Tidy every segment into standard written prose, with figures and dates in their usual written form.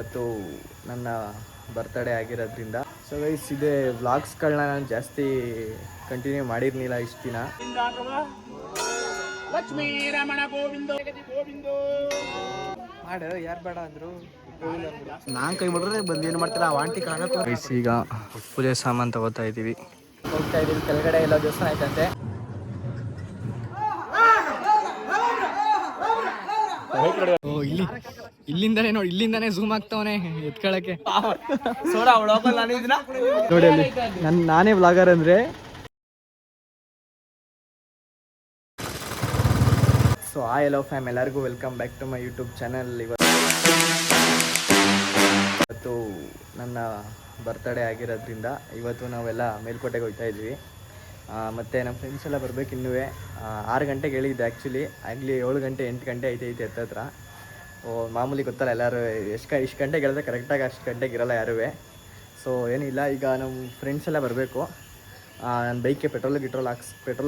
ಇವತ್ತು ನನ್ನ ಬರ್ತ್ಡೇ ಆಗಿರೋದ್ರಿಂದ ಸೊ ಗೈಸ್ ಇದೆ ವ್ಲಾಗ್ಸ್ಗಳನ್ನ ನಾನು ಜಾಸ್ತಿ ಕಂಟಿನ್ಯೂ ಮಾಡಿರ್ಲಿಲ್ಲ ಇಷ್ಟು ದಿನ. ಲಕ್ಷ್ಮೀ ರಮಣ ಗೋವಿಂದ ಮಾಡು ಯಾರು ಬೇಡ ಅಂದರು, ನಾನು ಕೈ ಬಿಡ್ರೆ ಬಂದು ಏನು ಮಾಡ್ತಾರೆ ಆ ವಾಂಟಿ ಕಾಣಕ್ಕೆ. ಗೈಸ್ ಈಗ ಪೂಜೆ ಸಾಮಾನು ತಗೋತಾ ಇದ್ದೀವಿ, ಹೋಗ್ತಾ ಇದ್ದೀವಿ. ಕೆಳಗಡೆ ಎಲ್ಲ ದೇವಸ್ಥಾನ ಆಯ್ತಂತೆ. ಓ ಇಲ್ಲಿಂದಾನೆ ನೋಡಿ, ಇಲ್ಲಿಂದಾನೆ ಝೂಮ್ ಆಗ್ತಾವನೆ ಎತ್ಕೊಳಕ್ಕೆ. ನೋಡಿ ಅಲ್ಲಿ ನಾನೇ ವ್ಲಾಗರ್ ಅಂದ್ರೆ. ಸೊ ಹಲೋ ಫ್ಯಾಮ್, ಎಲ್ಲರಿಗೂ welcome back to my YouTube channel. ಇವತ್ತು ನನ್ನ ಬರ್ತ್ಡೇ ಆಗಿರೋದ್ರಿಂದ ಇವತ್ತು ನಾವೆಲ್ಲ ಮೇಲ್ಕೋಟೆಗೆ ಹೋಗ್ತಾ ಇದ್ವಿ. ಮತ್ತು ನಮ್ಮ ಫ್ರೆಂಡ್ಸ್ ಎಲ್ಲ ಬರಬೇಕು ಇನ್ನೂ. 6 ಗಂಟೆಗೆ ಹೇಳಿದ್ದೆ ಆ್ಯಕ್ಚುಲಿ, ಆಗಲಿ 7 ಗಂಟೆ 8 ಗಂಟೆ ಐತೆ ಹತ್ತತ್ರ. ಮಾಮೂಲಿ ಗೊತ್ತಲ್ಲ ಎಲ್ಲರೂ ಇಷ್ಟು ಗಂಟೆಗೆ ಹೇಳಿದ್ರೆ ಕರೆಕ್ಟಾಗಿ ಅಷ್ಟು ಗಂಟೆಗೆ ಇರೋಲ್ಲ ಯಾರೂ. ಸೊ ಏನಿಲ್ಲ, ಈಗ ನಮ್ಮ ಫ್ರೆಂಡ್ಸ್ ಎಲ್ಲ ಬರಬೇಕು. ನನ್ನ ಬೈಕ್ಗೆ ಪೆಟ್ರೋಲ್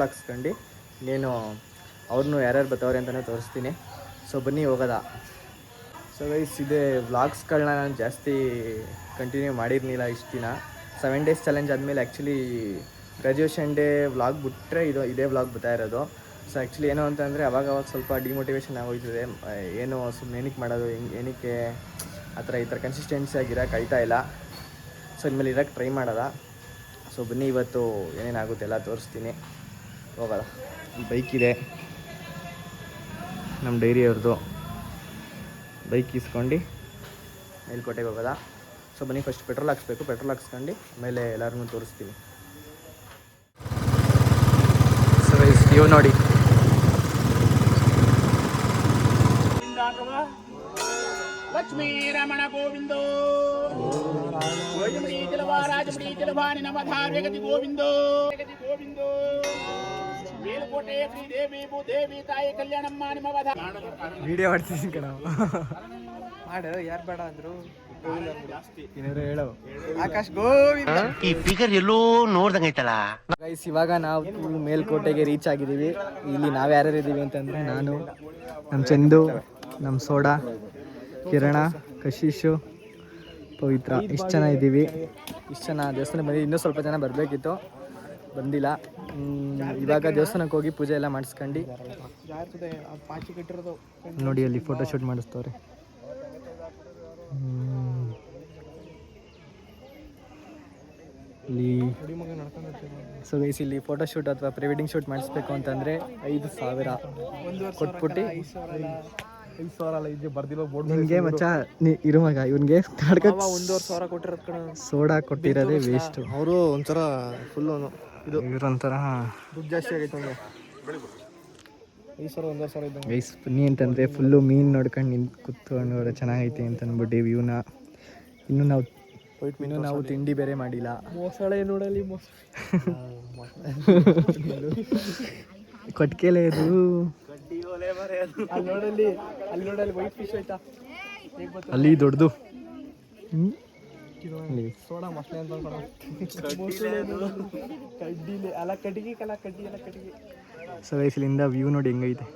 ಹಾಕ್ಸ್ಕೊಂಡು ಇನ್ನೇನು ಅವ್ರನ್ನೂ ಯಾರ್ಯಾರು ಬರ್ತಾವ್ರೆ ಅಂತಲೇ ತೋರಿಸ್ತೀನಿ. ಸೊ ಬನ್ನಿ ಹೋಗೋದ. ಸೊ ಗೈಸ್ ಇದೆ ವ್ಲಾಗ್ಸ್ಗಳನ್ನ ನಾನು ಜಾಸ್ತಿ ಕಂಟಿನ್ಯೂ ಮಾಡಿರ್ಲಿಲ್ಲ ಇಷ್ಟು ದಿನ. 7 ಡೇಸ್ ಚಾಲೆಂಜ್ ಆದಮೇಲೆ ಆ್ಯಕ್ಚುಲಿ ಗ್ರ್ಯಾಜುಯೇಷನ್ ಡೇ ವ್ಲಾಗ್ ಬಿಟ್ಟರೆ ಇದೇ ವ್ಲಾಗ್ ಬರ್ತಾ ಇರೋದು. ಸೊ ಆ್ಯಕ್ಚುಲಿ ಏನು ಅಂತಂದರೆ ಅವಾಗ ಸ್ವಲ್ಪ ಡಿಮೋಟಿವೇಶನ್ ಆಗೋಯ್ತದೆ. ಏನು ಸುಮ್ಮನೆ ಏನಕ್ಕೆ ಮಾಡೋದು, ಏನಕ್ಕೆ ಈ ಥರ ಕನ್ಸಿಸ್ಟೆನ್ಸಿ ಆಗಿರೋಕೆ ಆಯ್ತಾ ಇಲ್ಲ. ಸೊ ಇನ್ಮೇಲೆ ಇರೋಕ್ಕೆ ಟ್ರೈ ಮಾಡೋದ. ಸೊ ಬನ್ನಿ ಇವತ್ತು ಏನೇನಾಗುತ್ತೆ ಎಲ್ಲ ತೋರಿಸ್ತೀನಿ, ಹೋಗೋದ. ಈ ಬೈಕ್ ಇದೆ ನಮ್ಮ ಡೈರಿ ಅವ್ರದ್ದು, ಬೈಕ್ ಇಸ್ಕೊಂಡು ಮೇಲ್ಕೋಟೆಗೆ ಹೋಗೋದ. ಸೊ ಬನ್ನಿ ಫಸ್ಟ್ ಪೆಟ್ರೋಲ್ ಹಾಕ್ಸ್ಬೇಕು, ಪೆಟ್ರೋಲ್ ಹಾಕ್ಸ್ಕೊಂಡು ಆಮೇಲೆ ಎಲ್ಲರಿಗೂ ತೋರಿಸ್ತೀನಿ. ಸೊ ಇವು ನೋಡಿ, ಲಕ್ಷ್ಮೀ ರಮಣ ಗೋವಿಂದೋ ಗೋವಿಂದೋ ಮೇಲ್ಕೋಟೆ ಶ್ರೀದೇವಿ ಭೂದೇವಿ ತಾಯಿ ಕಲ್ಯಾಣಮ್ಮ ನಿಮ್ಮವಧ. ವಿಡಿಯೋ ಮಾಡ್ತಿದ್ದೀನಿ ಕಣ, ಮಾಡು ಯಾರು ಬೇಡ ಅಂದ್ರು. ಏನಾದ್ರು ಹೇಳೋ ಆಕಾಶ್ ಗೋವಿಂದ. ಈ ಫಿಗರ್ ಎಲ್ಲೋ ನೋಡ್ದಂಗೈತಲ್ಲ ಗೈಸ್. ಇವಾಗ ನಾವು ಮೇಲ್ಕೋಟೆಗೆ ರೀಚ್ ಆಗಿದ್ದೀವಿ. ಇಲ್ಲಿ ನಾವು ಯಾರ್ಯಾರು ಇದ್ದೀವಿ ಅಂತಂದರೆ ನಾನು, ನಮ್ಮ ಚಂದು, ನಮ್ಮ ಸೋಡಾ, ಕಿರಣ, ಕಶೀಶು, ಪವಿತ್ರ, ಇಷ್ಟು ಜನ ಇದ್ದೀವಿ. ಇಷ್ಟು ಜನ ದೇವಸ್ಥಾನಕ್ಕೆ ಬಂದಿದ್ದು. ಇನ್ನೂ ಸ್ವಲ್ಪ ಜನ ಬರಬೇಕಿತ್ತು, ಬಂದಿಲ್ಲ. ಇವಾಗ ದೇವಸ್ಥಾನಕ್ಕೆ ಹೋಗಿ ಪೂಜೆ ಎಲ್ಲ ಮಾಡಿಸ್ಕೊಂಡು ನೋಡಿ ಅಲ್ಲಿ ಫೋಟೋಶೂಟ್ ಮಾಡಿಸ್ತವ್ರೆ. ಇಲ್ಲಿ ಸೊ ಗೈಸ್ ಇಲ್ಲಿ ಫೋಟೋಶೂಟ್ ಅಥವಾ ಪ್ರೀ ವೆಡ್ಡಿಂಗ್ ಶೂಟ್ ಮಾಡಿಸ್ಬೇಕು ಅಂತಂದರೆ 5,000 ಕೊಟ್ಬಿಟ್ಟು 5,000 ಅಲ್ಲ ಇದು ಬರ್ದಿರೋ ಬೋರ್ಡ್ ನಿಮಗೆ ಮಚ್ಚ ಇರು ಮಗ. ಇವನಿಗೆ 1,500 ಕೊಟ್ಟಿರೋದು ಕಣ. ಸೋಡಾ ಕೊಟ್ಟಿರೋದೇ ವೇಸ್ಟ್. ಅವರು ಒಂಥರ ಫುಲ್ಲು ಇದು ಇವ್ರೊಂಥರ ದುಡ್ಡು ಜಾಸ್ತಿ ಆಗೈತೆ ಅವ್ನಿಗೆ. 5,000 1,500 ಇದ್ದಂಗೆ. ಗೈಸ್ ಬನ್ನಿ ಅಂತಂದರೆ ಫುಲ್ಲು ಮೀನು ನೋಡ್ಕೊಂಡು ನಿಂತು ಕೂತ್ಕೊಂಡು ಚೆನ್ನಾಗೈತೆ ಅಂತ ಅಂದ್ಬಿಟ್ಟು ಇವ್ನ ಇನ್ನೂ ನಾವು ತಿಂಡಿ ಬೇರೆ ಮಾಡಿಲ್ಲ. ಮೊಸಳೆ ನೋಡಲಿ, ಕೊಟ್ಟಿಗೆಲೆ ಇದು. ಅಲ್ಲಿ ನೋಡಲಿ ವೈಟ್ ಫಿಶ್ ಆಯ್ತಾ, ಅಲ್ಲಿ ದೊಡ್ಡದು. ಸೋಡಾ ಮಸಳೆ ಅಂತ ಕಡ್ಡಿಲಿ ಅಲ್ಲ, ಕಟ್ಟಿಗೆ ಕಲ್ಲ, ಕಡ್ಡಿ ಎಲ್ಲ ಕಟ್ಟಿಗೆ. ಸೊ ವಯಸ್ಸಿಲಿಂದ ವ್ಯೂ ನೋಡಿ ಹೆಂಗೈತೆ.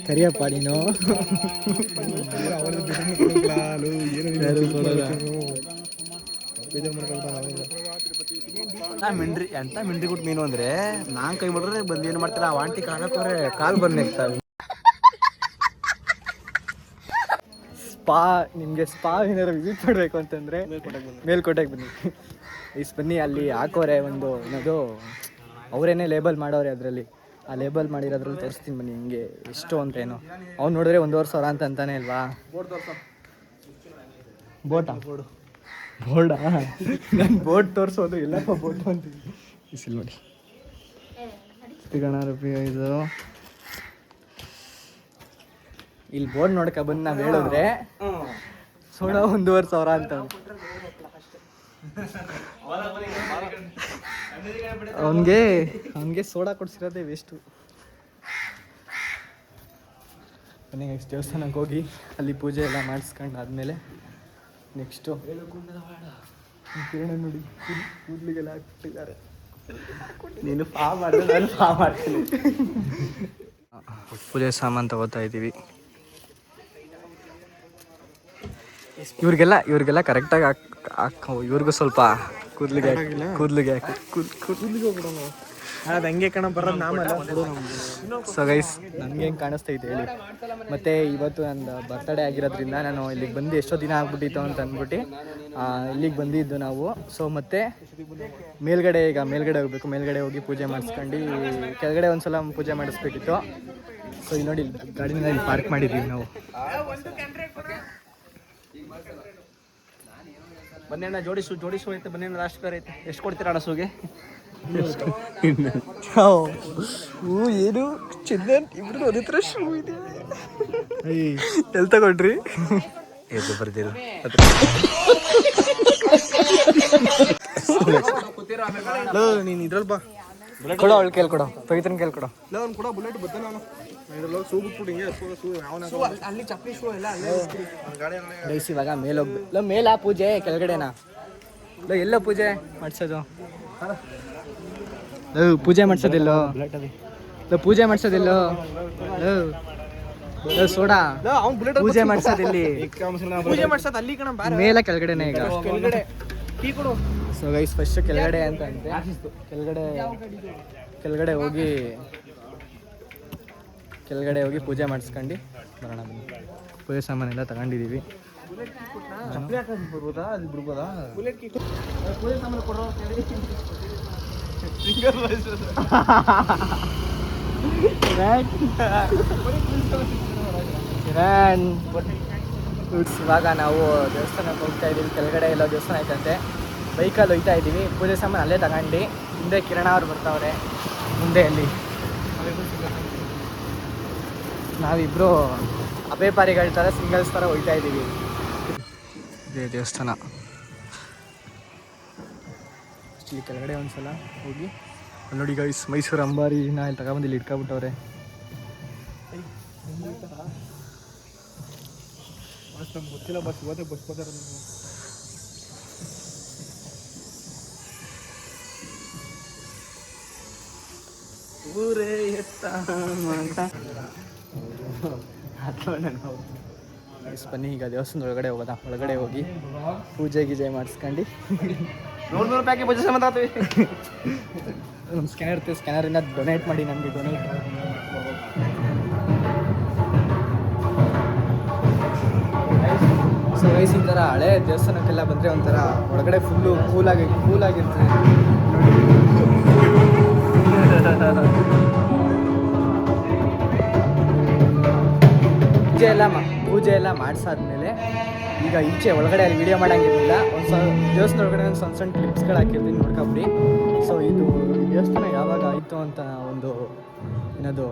ಕರಿಯಪ್ಪ ನೀನು ಮಿಂಡ್ರಿ ಎಂತ ಮಿಂಡ್ರಿ ಕೊಟ್ಟು ಮೀನು ಅಂದರೆ ನಾನು ಕೈ ಬಿಡ್ರೆ ಬಂದು ಏನು ಮಾಡ್ತಾರೆ ಆ ವಾಂಟಿ ಕಾಲಕ್ಕೋರೆ ಕಾಲು ಬಂದು ನೆಕ್ತಾವೆ. ಸ್ಪಾ, ನಿಮಗೆ ಸ್ಪಾ ಏನಾರು ವಿಸಿಟ್ ಮಾಡಬೇಕು ಅಂತಂದರೆ ಮೇಲ್ಕೋಟೆಗೆ ಬನ್ನಿ. ಬನ್ನಿ, ಅಲ್ಲಿ ಹಾಕೋರೆ ಒಂದು ಏನದು ಅವರೇನೇ ಲೇಬಲ್ ಮಾಡೋರೆ. ಅದರಲ್ಲಿ ಆ ಲೇಬಲ್ ಮಾಡಿರೋದ್ರಲ್ಲಿ ತೋರಿಸ್ತೀನಿ ಬನ್ನಿ ಹಿಂಗೆ ಎಷ್ಟು ಅಂತ. ಏನು ಅವ್ನು ನೋಡಿದ್ರೆ 1,500 ಅಂತಾನೆ ಅಲ್ವಾ. ಬೋಟಾ ಬೋರ್ಡಾ ನಾನು ಬೋಟ್ ತೋರಿಸೋದು ಎಲ್ಲಪ್ಪ ಬೋಟು ಅಂತೀನಿ. ಬಿಸಿಲು ನೋಡಿ ₹50 ಇದು. ಇಲ್ಲಿ ಬೋರ್ಡ್ ನೋಡ್ಕ ಬಂದು ನಾವು ಹೇಳಿದ್ರೆ ಸೋಡಾ 1,500 ಅಂತ. ಅವನಿಗೆ ಸೋಡಾ ಕೊಡ್ಸಿರೋದೇ ವೇಸ್ಟು. ಬನ್ನಿ ನೆಕ್ಸ್ಟ್ ದೇವಸ್ಥಾನಕ್ಕೆ ಹೋಗಿ ಅಲ್ಲಿ ಪೂಜೆ ಎಲ್ಲ ಮಾಡಿಸ್ಕೊಂಡು ಆದಮೇಲೆ ನೆಕ್ಸ್ಟು ಕಿರಣ ನೋಡಿ ಕೂದಲಿಗೆಲ್ಲ ಹಾಕ್ಬಿಟ್ಟಿದ್ದಾರೆ. ನೀನು ಫಾ ಮಾಡಿದ್ರೆ ನಾನು ಫಾ ಮಾಡ್ತೀನಿ. ಪೂಜೆ ಸಾಮಾನು ತಗೋತಾ ಇದ್ದೀವಿ. ಇವ್ರಿಗೆಲ್ಲ ಕರೆಕ್ಟಾಗಿ ಇವ್ರಿಗೂ ಸ್ವಲ್ಪ ಕೂದಲಿಗೆ ಅದು ಹಂಗೆ ಕಣ ಬರೋದು ನಾಮಲ್ಲ. ಸೊ ಗೈಸ್ ನನಗೆ ಹೆಂಗೆ ಕಾಣಿಸ್ತೈತೆ ಹೇಳಿ. ಮತ್ತು ಇವತ್ತು ನನ್ನ ಬರ್ತಡೇ ಆಗಿರೋದ್ರಿಂದ ನಾನು ಇಲ್ಲಿಗೆ ಬಂದು ಎಷ್ಟೋ ದಿನ ಆಗ್ಬಿಟ್ಟಿತ್ತು ಅಂತ ಅಂದ್ಬಿಟ್ಟು ಇಲ್ಲಿಗೆ ಬಂದಿದ್ದು ನಾವು. ಸೊ ಮತ್ತು ಮೇಲ್ಗಡೆ ಹೋಗಬೇಕು. ಮೇಲ್ಗಡೆ ಹೋಗಿ ಪೂಜೆ ಮಾಡಿಸ್ಕೊಂಡು ಕೆಳಗಡೆ ಒಂದ್ಸಲ ಪೂಜೆ ಮಾಡಿಸ್ಬೇಕಿತ್ತು. ಸೊ ಇಲ್ಲಿ ನೋಡಿ, ಗಾಡಿನ ಇಲ್ಲಿ ಪಾರ್ಕ್ ಮಾಡಿದ್ದೀವಿ ನಾವು. ಬನ್ನಿ ಜೋಡಿಸು ಐತೆ. ಬನ್ನಿ ಲಾಸ್ಟ್ ಬೇರೆ ಐತೆ. ಎಷ್ಟು ಕೊಡ್ತೀರಾ ಅಣ್ಣ ಶೂಗೆ? ಏನು ಚಂದನ್ ಇಬ್ರು ಒಂದೇ ಥರ ಶೂ ಇದೆ. ಎಲ್ಲಿ ತಗೊಂಡ್ರಿ? ಎದ್ದು ಬರ್ದಿರ ನೀನು ಇದ್ರಲ್ಲಿ ಬಾ. ಕೊಡೋ ಅವಳು ಕೇಳ್ಕೊಡೋ, ಪವಿತ್ರನ ಕೇಳ್ಕೊಡೋ. ಅವ್ನು ಕೂಡ ಬುಲೆಟ್ ಬದ್ದ ನಾನು ಇದ್ರಲ್ಲಿ ಶೂ ಬಿಟ್ಬಿಟ್ಟು ಹಿಂಗೆ ಶೂ ಅಲ್ಲಿ ಚಪ್ಪಲಿ ಶೂ ಎಲ್ಲ ಅಲ್ಲೇ ಗೈಸ್ ಇವಾಗ ಮೇಲೆ ಹೋಗ್ಬೇಕು. ಮೇಲಾ ಪೂಜೆ ಕೆಳಗಡೆನಾ? ಎಲ್ಲೋ ಪೂಜೆ ಮಾಡಿಸೋದು? ಪೂಜೆ ಮಾಡಿಸೋದಿಲ್ಲೋ? ಪೂಜೆ ಮಾಡಿಸೋದಿಲ್ಲೋ? ಸೋಡಾ ಪೂಜೆ ಮಾಡಿಸೋದಿಲ್ಲಿ? ಪೂಜೆ ಮಾಡ್ಸೋದು ಅಲ್ಲಿ ಕಣ. ಮೇಲ ಕೆಳಗಡೆನೇ ಈಗ? ಕೆಳಗಡೆ ಟೀ ಕೊಡು. ಸೊ ಗೈಸ್ ಫಸ್ಟ್ ಕೆಳಗಡೆ ಅಂತ ಅಂತೆ. ಕೆಳಗಡೆ ಹೋಗಿ ಪೂಜೆ ಮಾಡಿಸ್ಕೊಂಡು ಬರೋಣ. ಪೂಜೆ ಸಾಮಾನೆಲ್ಲ ತಗೊಂಡಿದ್ದೀವಿ. ಬರ್ಬೋದಾ? ಅಲ್ಲಿ ಬಿಡ್ಬೋದಾ? ಪೂಜೆ ಸಾಮಾನು ಕೊಡೋ. ಇವಾಗ ನಾವು ದೇವಸ್ಥಾನಕ್ಕೆ ಹೋಗ್ತಾ ಇದ್ದೀವಿ. ಕೆಳಗಡೆ ಎಲ್ಲ ದೇವಸ್ಥಾನ ಐತಂತೆ. ಬೈಕಲ್ಲಿ ಹೋಗ್ತಾ ಇದ್ದೀವಿ. ಪೂಜೆ ಸಾಮಾನು ಅಲ್ಲೇ ತಗೊಂಡು ಹಿಂದೆ ಕಿರಣ ಅವ್ರು ಬರ್ತಾವ್ರೆ ಮುಂದೆ. ಅಲ್ಲಿ ನಾವಿಬ್ಬರು ಅಬೇಪಾರಿಗಳ ಥರ ಸಿಂಗಲ್ಸ್ ಥರ ಹೋಗ್ತಾ ಇದ್ದೀವಿ. ಇದೇ ದೇವಸ್ಥಾನ. ಇಲ್ಲಿ ಕೆಳಗಡೆ ಒಂದ್ಸಲ ಹೋಗಿ ನೋಡಿ ಗೈಸ್, ಮೈಸೂರು ಅಂಬಾರಿನ ಇಲ್ಲಿ ತಗೊಬಂದು ಇಲ್ಲಿ ಇಟ್ಕೊಬಿಟ್ಟವ್ರೆ. ಗೊತ್ತಿಲ್ಲ ಬಸ್ ಇವತ್ತೇ ಬಸ್ ಬರ್ತಾರೆ. ಊರೇ ಎತ್ತ ಬನ್ನಿ ಈಗ ದೇವಸ್ಥಾನದ ಒಳಗಡೆ ಹೋಗೋದಾ. ಒಳಗಡೆ ಹೋಗಿ ಪೂಜೆ ಗೀಜೆ ಮಾಡಿಸ್ಕೊಂಡು ₹100 ಪೂಜೆ ಸಾಮಾನು ತಗೋತೀವಿ. ನಮ್ಮ ಸ್ಕ್ಯಾನರ್ ಇರುತ್ತೆ, ಸ್ಕ್ಯಾನರಿಂದ ಡೊನೇಟ್ ಮಾಡಿ ನಮಗೆ. ಸೊ ಗೈಸ್ ಈ ಥರ ಹಳೆ ದೇವಸ್ಥಾನಕ್ಕೆಲ್ಲ ಬಂದರೆ ಒಂಥರ ಒಳಗಡೆ ಫುಲ್ಲು ಕೂಲಾಗಿರ್ತದೆ. ಪೂಜೆ ಎಲ್ಲ ಮಾಡಿಸಾದ್ಮೇಲೆ ಈಗ ಈಚೆ ಒಳಗಡೆ ಅಲ್ಲಿ ವಿಡಿಯೋ ಮಾಡೋಂಗಿರಲಿಲ್ಲ. ದೇವಸ್ಥಾನ ಒಳಗಡೆ ಒಂದು ಸಣ್ಣ ಕ್ಲಿಪ್ಸ್ಗಳು ಹಾಕಿರ್ತೀನಿ, ನೋಡ್ಕೊಬಿಡಿ. ಸೊ ಇದು ದೇವಸ್ಥಾನ ಯಾವಾಗ ಆಯಿತು ಅಂತ ಒಂದು ಏನದು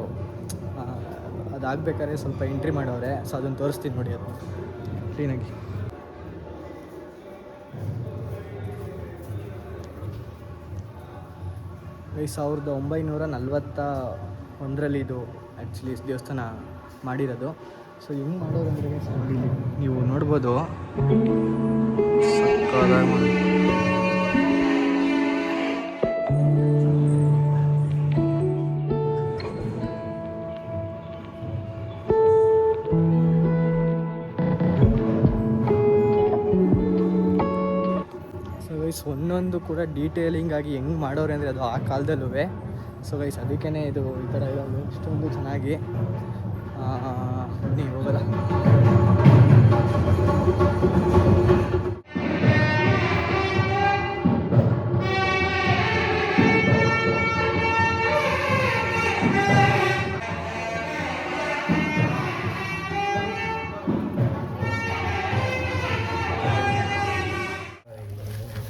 ಅದಾಗಬೇಕಾದ್ರೆ ಸ್ವಲ್ಪ ಎಂಟ್ರಿ ಮಾಡವ್ರೆ. ಸೊ ಅದನ್ನು ತೋರಿಸ್ತೀನಿ ನೋಡಿ, ಅದು ಕ್ಲೀನಾಗಿ. ಈ 1941 ಇದು ಆ್ಯಕ್ಚುಲಿ ದೇವಸ್ಥಾನ ಮಾಡಿರೋದು. ಸೊ ಹೆಂಗೆ ಮಾಡೋರು ಅಂದರೆ ನೋಡಿ, ನೀವು ನೋಡ್ಬೋದು ಸಕ್ಕತ್ತಾಗಿ ಮಾಡಿ. ಸೊ ಗೈಸ್ ಒಂದೊಂದು ಕೂಡ ಡೀಟೇಲಿಂಗ್ ಆಗಿ ಹೆಂಗೆ ಮಾಡೋರೆ ಅಂದರೆ ಅದು ಆ ಕಾಲದಲ್ಲೂ. ಸೊ ಗೈಸ್ ಅದಕ್ಕೇ ಇದು ಈ ಥರ ಇರೋದು ಇಷ್ಟೊಂದು ಚೆನ್ನಾಗಿ. ನೀವು ಹೋಗಲ್ಲ.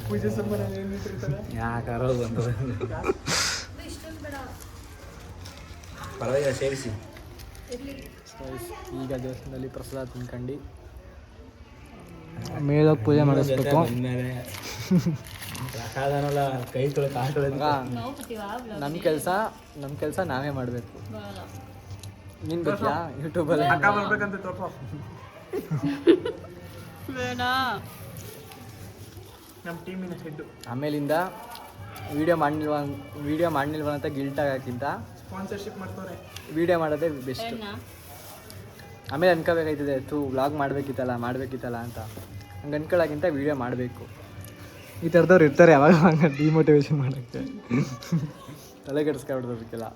ಪೂಜೆ ಸಂಬಂಧ ಯಾಕಾರೋ ಬಂತು ಪರವಾಗಿಲ್ಲ, ಸೇರಿಸಿ. ಈಗ ದೇವಸ್ಥಾನದಲ್ಲಿ ಪ್ರಸಾದ ತಿನ್ಕೊಂಡು ಮೇಲೋಗಿ ಪೂಜೆ ಮಾಡಿಸ್ಬೇಕು. ಕೈ ನಮ್ಮ ಕೆಲಸ ನಾವೇ ಮಾಡಬೇಕು. ನೀನು ಗೊತ್ತಿಲ್ಲ ಯೂಟ್ಯೂಬಲ್ಲಿ ಬರ್ಬೇಕಂತ ತೋರ್ಸೋ. ನಮ್ಮ ಟೀಮಿನ ಹೆಡ್ಡು. ಆಮೇಲಿಂದ ವೀಡಿಯೋ ಮಾಡಲಿಲ್ವ ಅಂತ ಗಿಲ್ಟ್ ಆಗೋಕ್ಕಿಂತ ಸ್ಪಾನ್ಸರ್ಶಿಪ್ ಮಾಡ್ತಾರೆ. ವೀಡಿಯೋ ಮಾಡೋದೇ ಬೆಸ್ಟ್. ಆಮೇಲೆ ಅನ್ಕೋಬೇಕಾಯ್ತದೆ ವ್ಲಾಗ್ ಮಾಡಬೇಕಿತ್ತಲ್ಲ ಅಂತ ಹಂಗೆ ಅನ್ಕೊಳ್ಳೋಕ್ಕಿಂತ ವೀಡಿಯೋ ಮಾಡಬೇಕು. ಈ ಥರದವ್ರು ಇರ್ತಾರೆ ಯಾವಾಗ ಹಂಗೆ ಡಿಮೋಟಿವೇಶನ್ ಮಾಡೋಕ್ಕೆ. ತಲೆ ಕೆಡಿಸ್ಕೊಬಿಡ್ದು ಅದಕ್ಕೆಲ್ಲ.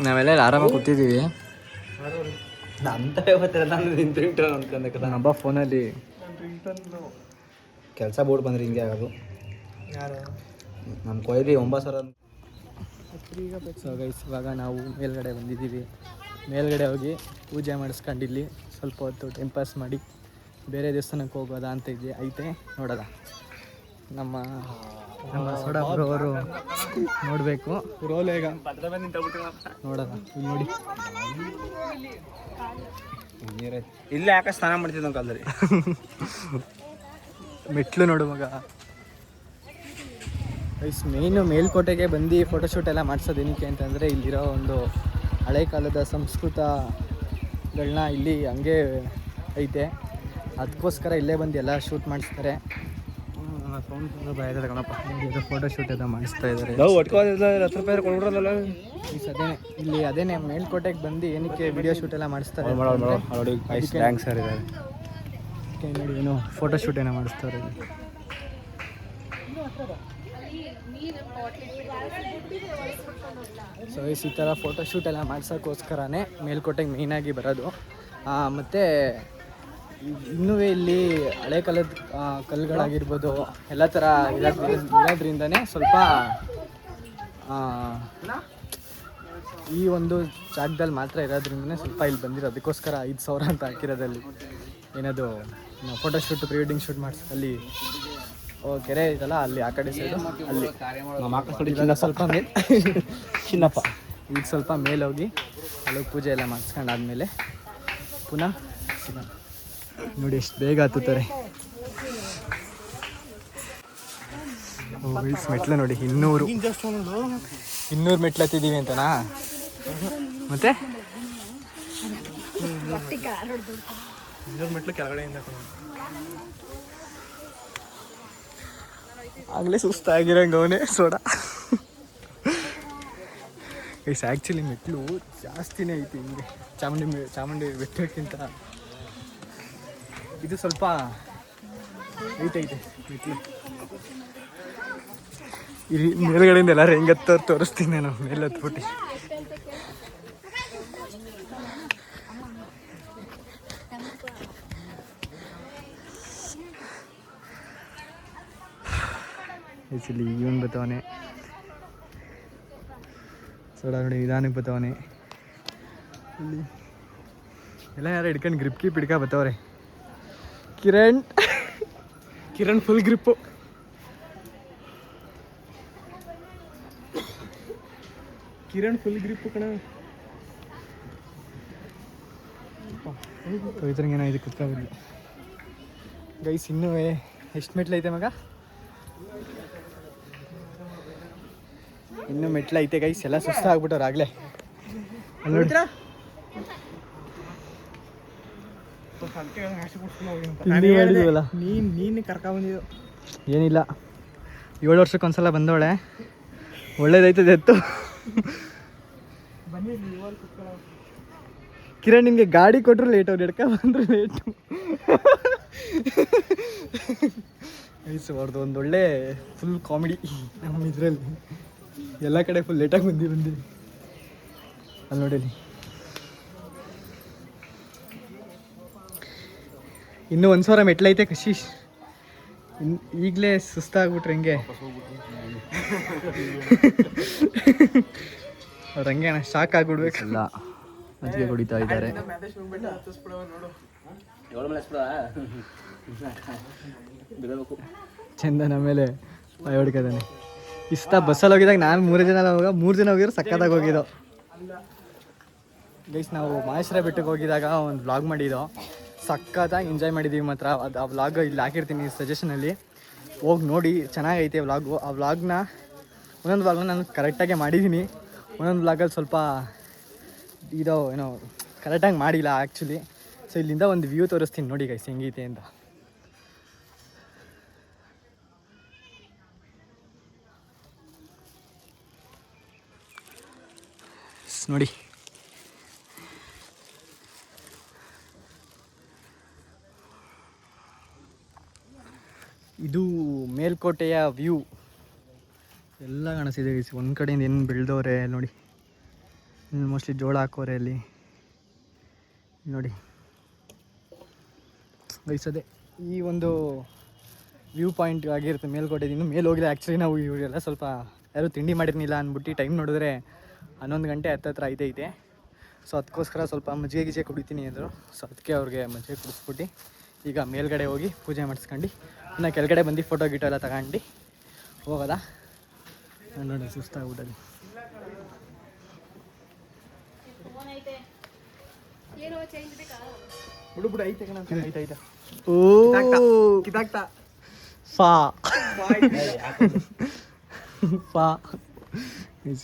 ನಾವೆಲ್ಲ ಆರಾಮಾಗಿ ಕೂತಿದ್ದೀವಿ. ಹಬ್ಬ ಫೋನಲ್ಲಿ ಕೆಲಸ ಬೋರ್ಡ್ ಬಂದ್ರೆ ಹಿಂಗೆ ಆಗೋದು. ಯಾರು ನಮ್ಮ ಕೊಯ್ಲಿ 9,000. ಸೊ ಗೈಸ್ ಇವಾಗ ನಾವು ಮೇಲ್ಗಡೆ ಬಂದಿದ್ದೀವಿ. ಮೇಲ್ಗಡೆ ಹೋಗಿ ಪೂಜೆ ಮಾಡಿಸ್ಕೊಂಡು ಇಲ್ಲಿ ಸ್ವಲ್ಪ ಹೊತ್ತು ಟೈಮ್ ಪಾಸ್ ಮಾಡಿ ಬೇರೆ ದೇವಸ್ಥಾನಕ್ಕೆ ಹೋಗೋದಾ ಅಂತ ಐತೆ ನೋಡೋದ. ನಮ್ಮ ಸೋಡಾ ಅವರು ನೋಡಬೇಕು ರೋಲೇಗ ನೋಡೋದ. ಇಲ್ಲಿ ನೋಡಿ ಇಲ್ಲೇ ಯಾಕೆ ಸ್ನಾನ ಮಾಡ್ತಿದ್ದ ಕಾಲದಲ್ಲಿ ಮೆಟ್ಲು ನೋಡು ಮಗ. ಗೈಸ್ ಮೇಯ್ನು ಮೇಲ್ಕೋಟೆಗೆ ಬಂದು ಫೋಟೋಶೂಟ್ ಎಲ್ಲ ಮಾಡಿಸೋದು ಏನಕ್ಕೆ ಅಂತಂದರೆ ಇಲ್ಲಿರೋ ಒಂದು ಹಳೆ ಕಾಲದ ಸಂಸ್ಕೃತಗಳನ್ನ ಇಲ್ಲಿ ಹಂಗೆ ಐತೆ, ಅದಕ್ಕೋಸ್ಕರ ಇಲ್ಲೇ ಬಂದು ಎಲ್ಲ ಶೂಟ್ ಮಾಡಿಸ್ತಾರೆ. ಫೋಟೋಶೂಟ್ ಎಲ್ಲ ಮಾಡಿಸ್ತಾ ಇದ್ದಾರೆ. 10 ರೂಪಾಯಿ ಕೊಡ್ಬಿಡ್ರಲ್ಲ ಇಲ್ಲಿ ಅದೇನೆ ಮೇಲ್ಕೋಟೆಗೆ ಬಂದು ಏನಕ್ಕೆ ವಿಡಿಯೋ ಶೂಟ್ ಎಲ್ಲ ಮಾಡಿಸ್ತಾರೆ ನೋಡಿ. ಏನು ಫೋಟೋಶೂಟ್ ಏನೋ ಮಾಡಿಸ್ತಾರೆ ಇಲ್ಲಿ. ಸೊ ಈ ಥರ ಫೋಟೋಶೂಟ್ ಎಲ್ಲ ಮಾಡ್ಸೋಕ್ಕೋಸ್ಕರನೇ ಮೇಲ್ಕೋಟೆಗೆ ಮೇಯ್ನಾಗಿ ಬರೋದು. ಮತ್ತು ಇನ್ನೂ ಇಲ್ಲಿ ಹಳೆ ಕಾಲದ ಕಲ್ಲುಗಳಾಗಿರ್ಬೋದು ಎಲ್ಲ ಥರ ಇರೋದ್ರಿಂದನೇ ಸ್ವಲ್ಪ ಈ ಒಂದು ಜಾಗದಲ್ಲಿ ಮಾತ್ರ ಇರೋದ್ರಿಂದನೇ ಸ್ವಲ್ಪ ಇಲ್ಲಿ ಬಂದಿರೋ. ಅದಕ್ಕೋಸ್ಕರ 5,000 ಅಂತ ಹಾಕಿರೋದಲ್ಲಿ ಏನದು ಫೋಟೋಶೂಟ್ ಪ್ರೀ ವೆಡ್ಡಿಂಗ್ ಶೂಟ್ ಅಲ್ಲಿ ಕೆರೆ ಇದಲ್ಲ ಅಲ್ಲಿ ಆ ಕಡೆ ಸೈಡು ಅಲ್ಲಿ ಸ್ವಲ್ಪ ಮೇಲೆ ಚಿನ್ನಪ್ಪ ಈಗ ಸ್ವಲ್ಪ ಮೇಲೋಗಿ ಅಲ್ಲಿಗೆ ಪೂಜೆ ಎಲ್ಲ ಮಾಡಿಸ್ಕೊಂಡಾದ್ಮೇಲೆ ಪುನಃ ನೋಡಿ ಎಷ್ಟು ಬೇಗ ಹತ್ತುತ್ತಾರೆ. ಮೆಟ್ಲು ನೋಡಿ 200 ಮೆಟ್ಲು ಹತ್ತಿದ್ದೀವಿ ಅಂತನಾ. ಮತ್ತೆ 200 ಮೆಟ್ಲು ಕೆಳಗಡೆಯಿಂದ ಆಗಲೇ ಸುಸ್ತಾಗಿರೋಂಗೆ ಅವನೇ ಸೋಡಾ. ಆ್ಯಕ್ಚುಲಿ ಮೆಟ್ಲು ಜಾಸ್ತಿನೇ ಐತಿ ಹಿಂಗೆ ಚಾಮುಂಡಿ ಬೆಟ್ಟಕ್ಕಿಂತ ಇದು ಸ್ವಲ್ಪ ಐತೆ ಮೆಟ್ಲು. ಇಲ್ಲಿ ಮೇಲ್ಗಡೆಯಿಂದ ಎಲ್ಲರೂ ಹೆಂಗೆ ತೋರಿಸ್ತೀನಿ ನಾನು ಮೇಲೆ ಹತ್ಬಿಟ್ಟು. ಆ್ಯಕ್ಚುಲಿ ಇವನು ಬತ್ತವನೆ ಸೋಡಾ ನೋಡಿ ನಿಧಾನಕ್ಕೆ ಬತ್ತವನೆ. ಇಲ್ಲಿ ಎಲ್ಲ ಯಾರು ಹಿಡ್ಕೊಂಡು ಗ್ರಿಪ್ ಹಿಡ್ಕ ಬತ್ತವ್ರೆ. Kiran full grip. ಕಣ. ಇದ್ರಂಗೆ ಇದು ಕುತ್ಕೊಂಡಿಲ್ಲ ಗೈಸ್. ಇನ್ನೂ ಎಷ್ಟು ಮೆಟ್ಲೈತೆ ಮಗ? ಇನ್ನೂ ಮೆಟ್ಲೈತೆ ಗೈಸ್. ಎಲ್ಲ ಸುಸ್ತಾಗ್ಬಿಟ್ಟವ್ರು ಆಗಲೇ. ನೀನು ಕರ್ಕೊಂಡ್ಬಂದಿದ್ದು ಏನಿಲ್ಲ, 7 ವರ್ಷಕ್ಕೊಂದ್ಸಲ ಬಂದವಳೆ. ಒಳ್ಳೇದೈತದೆ ಎತ್ತು. ಕಿರಣ್ ನಿಮಗೆ ಗಾಡಿ ಕೊಟ್ಟರು ಲೇಟ್, ಅವ್ರು ಎಡ್ಕ ಬಂದ್ರು ಲೇಟು. ಅವ್ರದ್ದು ಒಂದು ಒಳ್ಳೆ ಫುಲ್ ಕಾಮಿಡಿ ನಮ್ಮ ಇದರಲ್ಲಿ. ಎಲ್ಲ ಕಡೆ ಫುಲ್ ಲೇಟಾಗಿ ಬಂದು ಅಲ್ಲಿ ನೋಡಿ. ಇನ್ನೂ 1,000 ಮೆಟ್ಲೈತೆ ಕಶೀಶ್. ಈಗಲೇ ಸುಸ್ತಾಗ್ಬಿಟ್ರೆ ಹೆಂಗೆ? ಅವ್ರು ಹಂಗೆ ಶಾಕ್ ಆಗ್ಬಿಡ್ಬೇಕಲ್ಲ, ಅದಕ್ಕೆ ಕುಡಿತಾ ಇದ್ದಾರೆ. ಚಂದನ ಮೇಲೆ ಹೊಡ್ಕದಾನೆ. ಇಷ್ಟ ಬಸ್ಸಲ್ಲಿ ಹೋಗಿದಾಗ ನಾನು 3 ಜನ ಹೋಗಿದ್ರು ಸಕ್ಕತ್ತಾಗಿ ಹೋಗಿದ್ದೋ ಗೈಸ್. ನಾವು ಮಹೇಶ್ವರ ಬೆಟ್ಟಕ್ಕೆ ಹೋಗಿದಾಗ ಒಂದು ವ್ಲಾಗ್ ಮಾಡಿದ್ದೋ, ಸಕ್ಕತ್ತಾಗಿ ಎಂಜಾಯ್ ಮಾಡಿದ್ದೀವಿ ಮಾತ್ರ. ಅದು ಆ ವ್ಲಾಗ್ ಇಲ್ಲಿ ಹಾಕಿರ್ತೀನಿ ಸಜೆಷನಲ್ಲಿ, ಹೋಗಿ ನೋಡಿ. ಚೆನ್ನಾಗೈತೆ ವ್ಲಾಗು. ಆ ವ್ಲಾಗ್ನ ಒಂದೊಂದು ವ್ಲಾಗ್ನ ನಾನು ಕರೆಕ್ಟಾಗೆ ಮಾಡಿದ್ದೀನಿ, ಒಂದೊಂದು ವ್ಲಾಗಲ್ಲಿ ಸ್ವಲ್ಪ ಏನೋ ಕರೆಕ್ಟಾಗಿ ಮಾಡಿಲ್ಲ ಆ್ಯಕ್ಚುಲಿ. ಸೊ ಇಲ್ಲಿಂದ ಒಂದು ವ್ಯೂ ತೋರಿಸ್ತೀನಿ ನೋಡಿ ಗೈಸ್ ಹೆಂಗೈತೆ ಅಂತ. ನೋಡಿ. ಇದು ಮೇಲ್ಕೋಟೆಯ ವ್ಯೂ ಎಲ್ಲ ಕಾಣಿಸ್ತಿದೆ ಗೈಸ್. ಒಂದು ಕಡೆಯಿಂದ ಏನು ಬೆಳೆದವ್ರೆ ನೋಡಿ, ಮೋಸ್ಟ್ಲಿ ಜೋಳ ಹಾಕೋರೆ ಅಲ್ಲಿ ನೋಡಿ ಗೈಸ್. ಅದೇ ಈ ಒಂದು ವ್ಯೂ ಪಾಯಿಂಟ್ ಆಗಿರುತ್ತೆ ಮೇಲ್ಕೋಟೆದಿಂದ. ಮೇಲೆ ಹೋಗಿದೆ ಆ್ಯಕ್ಚುಲಿ ನಾವು ಇವರೆಲ್ಲ ಸ್ವಲ್ಪ ಯಾರೂ ತಿಂಡಿ ಮಾಡಿರ್ನಿಲ್ಲ ಅಂದ್ಬಿಟ್ಟು ಟೈಮ್ ನೋಡಿದ್ರೆ 11 ಗಂಟೆ ಹತ್ತತ್ರ ಐತೆ. ಸೊ ಅದಕ್ಕೋಸ್ಕರ ಸ್ವಲ್ಪ ಮಜ್ಜಿಗೆ ಗಿಜೆ ಕುಡಿತೀನಿ ಅಂದರು. ಸೊ ಅದಕ್ಕೆ ಅವ್ರಿಗೆ ಮಜ್ಜಿಗೆ ಕುಡಿಸ್ಬಿಟ್ಟು ಈಗ ಮೇಲ್ಗಡೆ ಹೋಗಿ ಪೂಜೆ ಮಾಡಿಸ್ಕೊಂಡು ಇನ್ನು ಕೆಳಗಡೆ ಬಂದು ಫೋಟೋ ಗಿಟೋ ಎಲ್ಲ ತಗೊಂಡು ಹೋಗೋದಾ. ನೋಡಿ ಸುಸ್ತಾಗ್ಬಿಟ್ಟಲ್ಲಿ. ಬಿಡು ಐತೆ ಕಣ, ಐತೆ ಓ ಕಿತಾಕ್ತಾ ಫಾ ಫಾ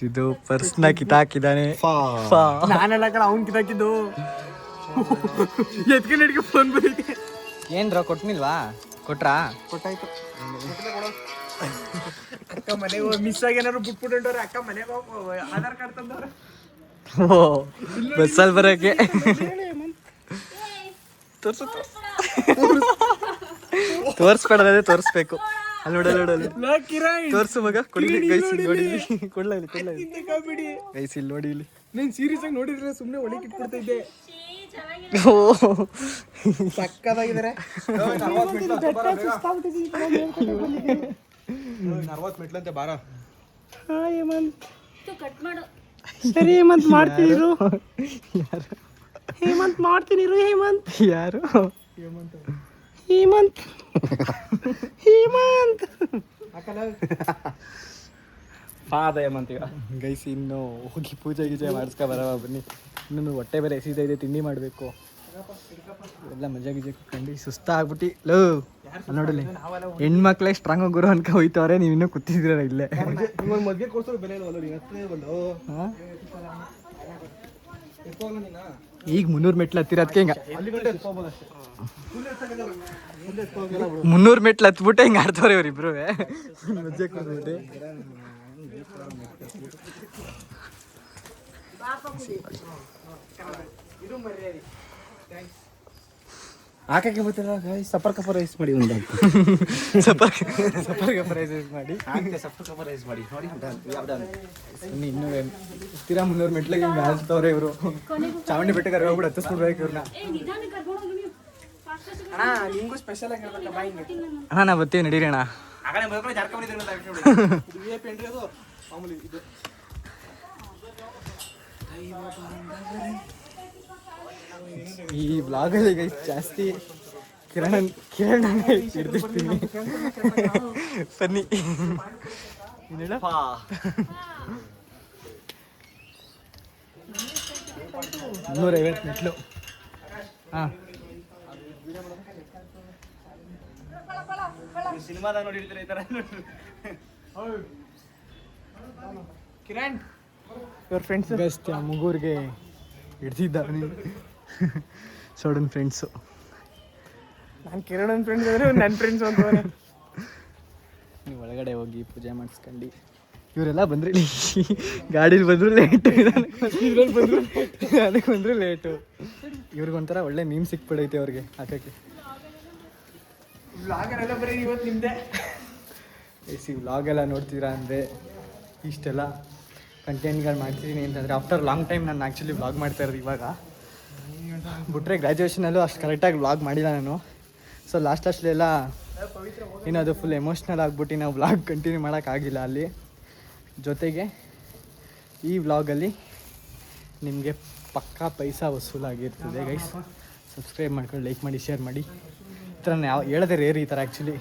ಇದು ಪರ್ಸ್ನ ಕಿತಾಕಿದ್ದಾನೆ. ಫಾ ನಾನೆಲ್ಲ ಕಣ ಅವ್ನು ಕಿತಾಕಿದ್ದು. ಎತ್ಕೊಂಡು ಹಿಡ್ಕೊಂಡು ಫೋನ್ ಬರೀತಿ. ಏನ್ರ ಕೊಟ್ನಿಲ್ವಾ? ಕೊಟ್ರಾ? ಕೊಟ್ಟಾಯ್ತು. ಅಕ್ಕ ಮನೆಗೆ ಮಿಸ್ ಆಗಿ ಏನಾದ್ರು ಬಿಟ್ಬಿಟ್ಟವ್ರೆ. ಅಕ್ಕ ಮನೆಗೆ ಹೋಗಿ ಆಧಾರ್ ಕಾರ್ಡ್ ತಂದವ್ರೆ. ಓ ಬಸ್ಸಲ್ಲಿ ಬರೋಕ್ಕೆ ತೋರಿಸ್ಬೇಡದೇ ತೋರಿಸ್ಬೇಕು. ಅಲ್ಲಿ ನೋಡಲ್ಲ ತೋರಿಸು ಮಗ. ಕೊಡ್ಲಿ ಗೈಸ್, ನೋಡಿ ಕೊಡ್ಲ ಗೈಸ್, ಇಲ್ಲಿ ನೋಡಿ. ಇಲ್ಲಿ ನೀನ್ ಸೀರಿಯಸ್ ಆಗಿ ನೋಡಿದ್ರೆ ಸುಮ್ಮನೆ ಒಳಗೆ ಇಟ್ಬಿಡ್ತಾ ಇದ್ದೆ. ಸಕ್ಕದಾಗಿದ್ದಾರೆ. 40 ಮೆಟ್ಲಂತೆ ಬಾರ. ಸರಿ ಹೇಮಂತ್ ಮಾಡ್ತೀನಿ. ಯಾರು ಹೇಮಂತ್ ಮಾಡ್ತೀನಿ. ಹೇಮಂತ್ ಯಾರು? ಹೇಮಂತ್ ಹೇಮಂತ್ ಪಾದ ಹೇಮಂತ್. ಈಗ ಗೈಸ್ ಇನ್ನು ಹೋಗಿ ಪೂಜೆ ಗೀಜೆ ಮಾಡಿಸ್ಕೊ ಬರವ ಬನ್ನಿ. ಇನ್ನೊಂದು ಹೊಟ್ಟೆ ಬೇರೆ ಎಸಿತಾ ಇದೆ, ತಿಂಡಿ ಮಾಡಬೇಕು. ಎಲ್ಲ ಮಜಾ ಗಿಜೆ ಕುತ್ಕೊಂಡು ಸುಸ್ತಾಗ್ಬಿಟ್ಟು ಲೋ ನೋಡಲಿ. ಹೆಣ್ಮಕ್ಳೇ ಸ್ಟ್ರಾಂಗ್ ಗುರು ಅನ್ಕ ಹೋಯ್ತವ್ರೆ, ನೀವು ಇನ್ನೂ ಕೂತಿದ್ದೀರ ಇಲ್ಲೇ. ಮದ್ಗೆ ಕೊಡ್ಸೋ ಬೆಲೆ ಈಗ 300 ಮೆಟ್ಲು ಹತ್ತಿರ ಅದಕ್ಕೆ ಹಿಂಗ ಅಲ್ಲಿ ಗಂಟೆ ಎತ್ಕೋಬೋದು ಅಷ್ಟೇ. 300 ಮೆಟ್ಲು ಹತ್ಬಿಟ್ಟೆ ಹಿಂಗೆ ಆಡ್ತವ್ರೆ ಇವ್ರಿಬ್ರು. ಮಜ್ಜೆ ಕೂತ್ಬಿಟ್ಟು ಹಾಕಕ್ಕೆ ಬರ್ತೀರ ಸಫರ್ ಕಫರ್ ರೈಸ್ ಮಾಡಿ. ಒಂದು ಸಫರ್ ಕಫರ್ ರೈಸ್ ಮಾಡಿ ಸಫರ್ ಕಫರ್ ರೈಸ್ ಮಾಡಿ ನೋಡಿ. ಇನ್ನೂ ತೀರಾ 300 ಮೆಟ್ಲಿಗೆ ಹಿಂಗೆ ಆಡ್ತವ್ರೆ ಇವರು. ಚಾಮುಂಡಿ ಬೆಟ್ಟಕ್ಕೆ ಹೋಗ್ಬಿಟ್ಟು ಹತ್ತಿಸ್ಬಿಡ್ಬೇಕು ಇವ್ರನ್ನ. ಅಣ್ಣ ನಿಂಗೂ ಸ್ಪೆಷಲ್ ಆಗಿ ಹೇಳ್ಬೇಕ ಬಾ ಹಿಂಗೆ. ಅಣ್ಣ ನಾ ಬರ್ತೀವಿ, ನಡೀರಿ ಅಣ್ಣ. ಅದು ಮಾಮೂಲಿ ಇದು. ಈ ಬ್ಲಾಗಲ್ಲಿ ಗೈಸ್ ಜಾಸ್ತಿ ಕಿರಣ್ ಹಿಡ್ದಿರ್ತೀನಿ. ಬನ್ನಿ 150 ಮೆಟ್ಲು. ಹಾಂ ಸಿನಿಮಾದಾಗ ನೋಡಿರ್ತೀರ ಈ ಥರ. ಕಿರಣ್ ಇವ್ರ ಫ್ರೆಂಡ್ಸ್ ಬೆಸ್ಟ್. ಆ ಮುಗೂರಿಗೆ ಹಿಡ್ದಿದ್ದಾವೆ ಸೋಡನ್ ಫ್ರೆಂಡ್ಸು. ನಾನು ಕಿರಣ್ ಫ್ರೆಂಡ್ಸ್ ಅಂದರೆ ನನ್ನ ಫ್ರೆಂಡ್ಸ್ ಅಂತ. ನೀವು ಒಳಗಡೆ ಹೋಗಿ ಪೂಜೆ ಮಾಡಿಸ್ಕೊಂಡು ಇವರೆಲ್ಲ ಬಂದ್ರಿ. ಗಾಡೀಲಿ ಬಂದರು ಲೇಟು, ಇದ್ರಲ್ಲಿ ಬಂದರು ಅದಕ್ಕೆ ಬಂದರು ಲೇಟು. ಇವ್ರಿಗೊಂಥರ ಒಳ್ಳೆ ಮೀಮ್ ಸಿಕ್ಬಿಡೈತೆ ಅವ್ರಿಗೆ ಹಾಕೋಕ್ಕೆ. ವ್ಲಾಗರೆಲ್ಲ ಬರೀ ಇವತ್ತು ನಿಮ್ಮದೇ. ವ್ಲಾಗೆಲ್ಲ ನೋಡ್ತೀರಾ ಅಂದರೆ ಇಷ್ಟೆಲ್ಲ ಕಂಟೆಂಟ್ಗಳು ಮಾಡ್ತಿದ್ದೀನಿ ಅಂತಂದರೆ ಆಫ್ಟರ್ ಲಾಂಗ್ ಟೈಮ್ ನಾನು ಆ್ಯಕ್ಚುಲಿ ವ್ಲಾಗ್ ಮಾಡ್ತಾ ಇರೋದು ಇವಾಗ. ಬಿಟ್ಟರೆ ಗ್ರ್ಯಾಜುಯೇಷನಲ್ಲೂ ಅಷ್ಟು ಕರೆಕ್ಟಾಗಿ ವ್ಲಾಗ್ ಮಾಡಿಲ್ಲ ನಾನು. ಸೊ ಲಾಸ್ಟಲ್ಲೆಲ್ಲ ಏನದು ಫುಲ್ ಎಮೋಷ್ನಲ್ ಆಗ್ಬಿಟ್ಟು ನಾವು ವ್ಲಾಗ್ ಕಂಟಿನ್ಯೂ ಮಾಡೋಕ್ಕಾಗಿಲ್ಲ ಅಲ್ಲಿ. ಜೊತೆಗೆ ಈ ವ್ಲಾಗಲ್ಲಿ ನಿಮಗೆ ಪಕ್ಕಾ ಪೈಸಾ ವಸೂಲಾಗಿರ್ತದೆ ಗೈಸ್. ಸಬ್ಸ್ಕ್ರೈಬ್ ಮಾಡ್ಕೊಂಡು ಲೈಕ್ ಮಾಡಿ, ಶೇರ್ ಮಾಡಿ. ಈ ಥರ ಯಾವ ಹೇಳೋದೇ ರೇರ್ ಈ ಥರ ಆ್ಯಕ್ಚುಲಿ.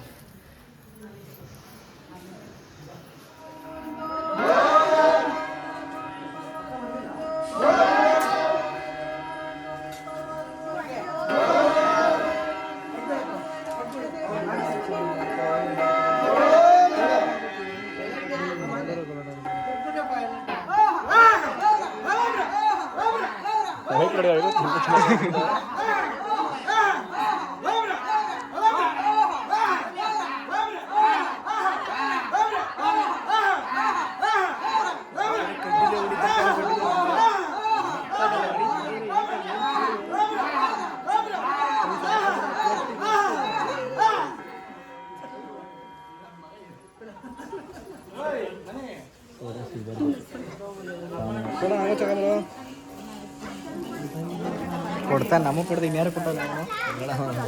ಕೊಡ್ತಾನೆ, ನಮಗೆ ಕೊಡ್ದು ಇನ್ಯಾರು ಕೊಟ್ಟಲ್ಲ,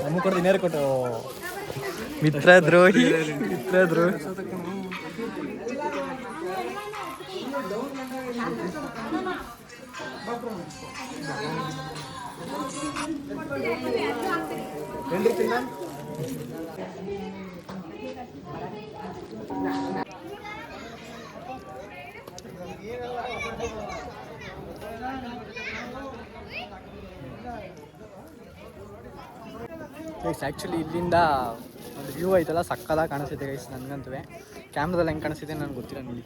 ನಮಗೆ ಕೊಡ್ದು ಇನ್ಯಾರು ಕೊಟ್ಟು ಮಿತ್ರ ದ್ರೋಹಿ. ಗೈಸ್ ಆ್ಯಕ್ಚುಲಿ ಇಲ್ಲಿಂದ ಒಂದು ವ್ಯೂ ಐತಲ್ಲ ಸಕ್ಕದಾಗಿ ಕಾಣಿಸುತ್ತೆ ಗೈಸ್. ನನಗಂತೂ ಕ್ಯಾಮ್ರಾದಲ್ಲಿ ಹೆಂಗೆ ಕಾಣಿಸ್ತಿದೆ ನನಗೆ ಗೊತ್ತಿಲ್ಲ ನೋಡಿ.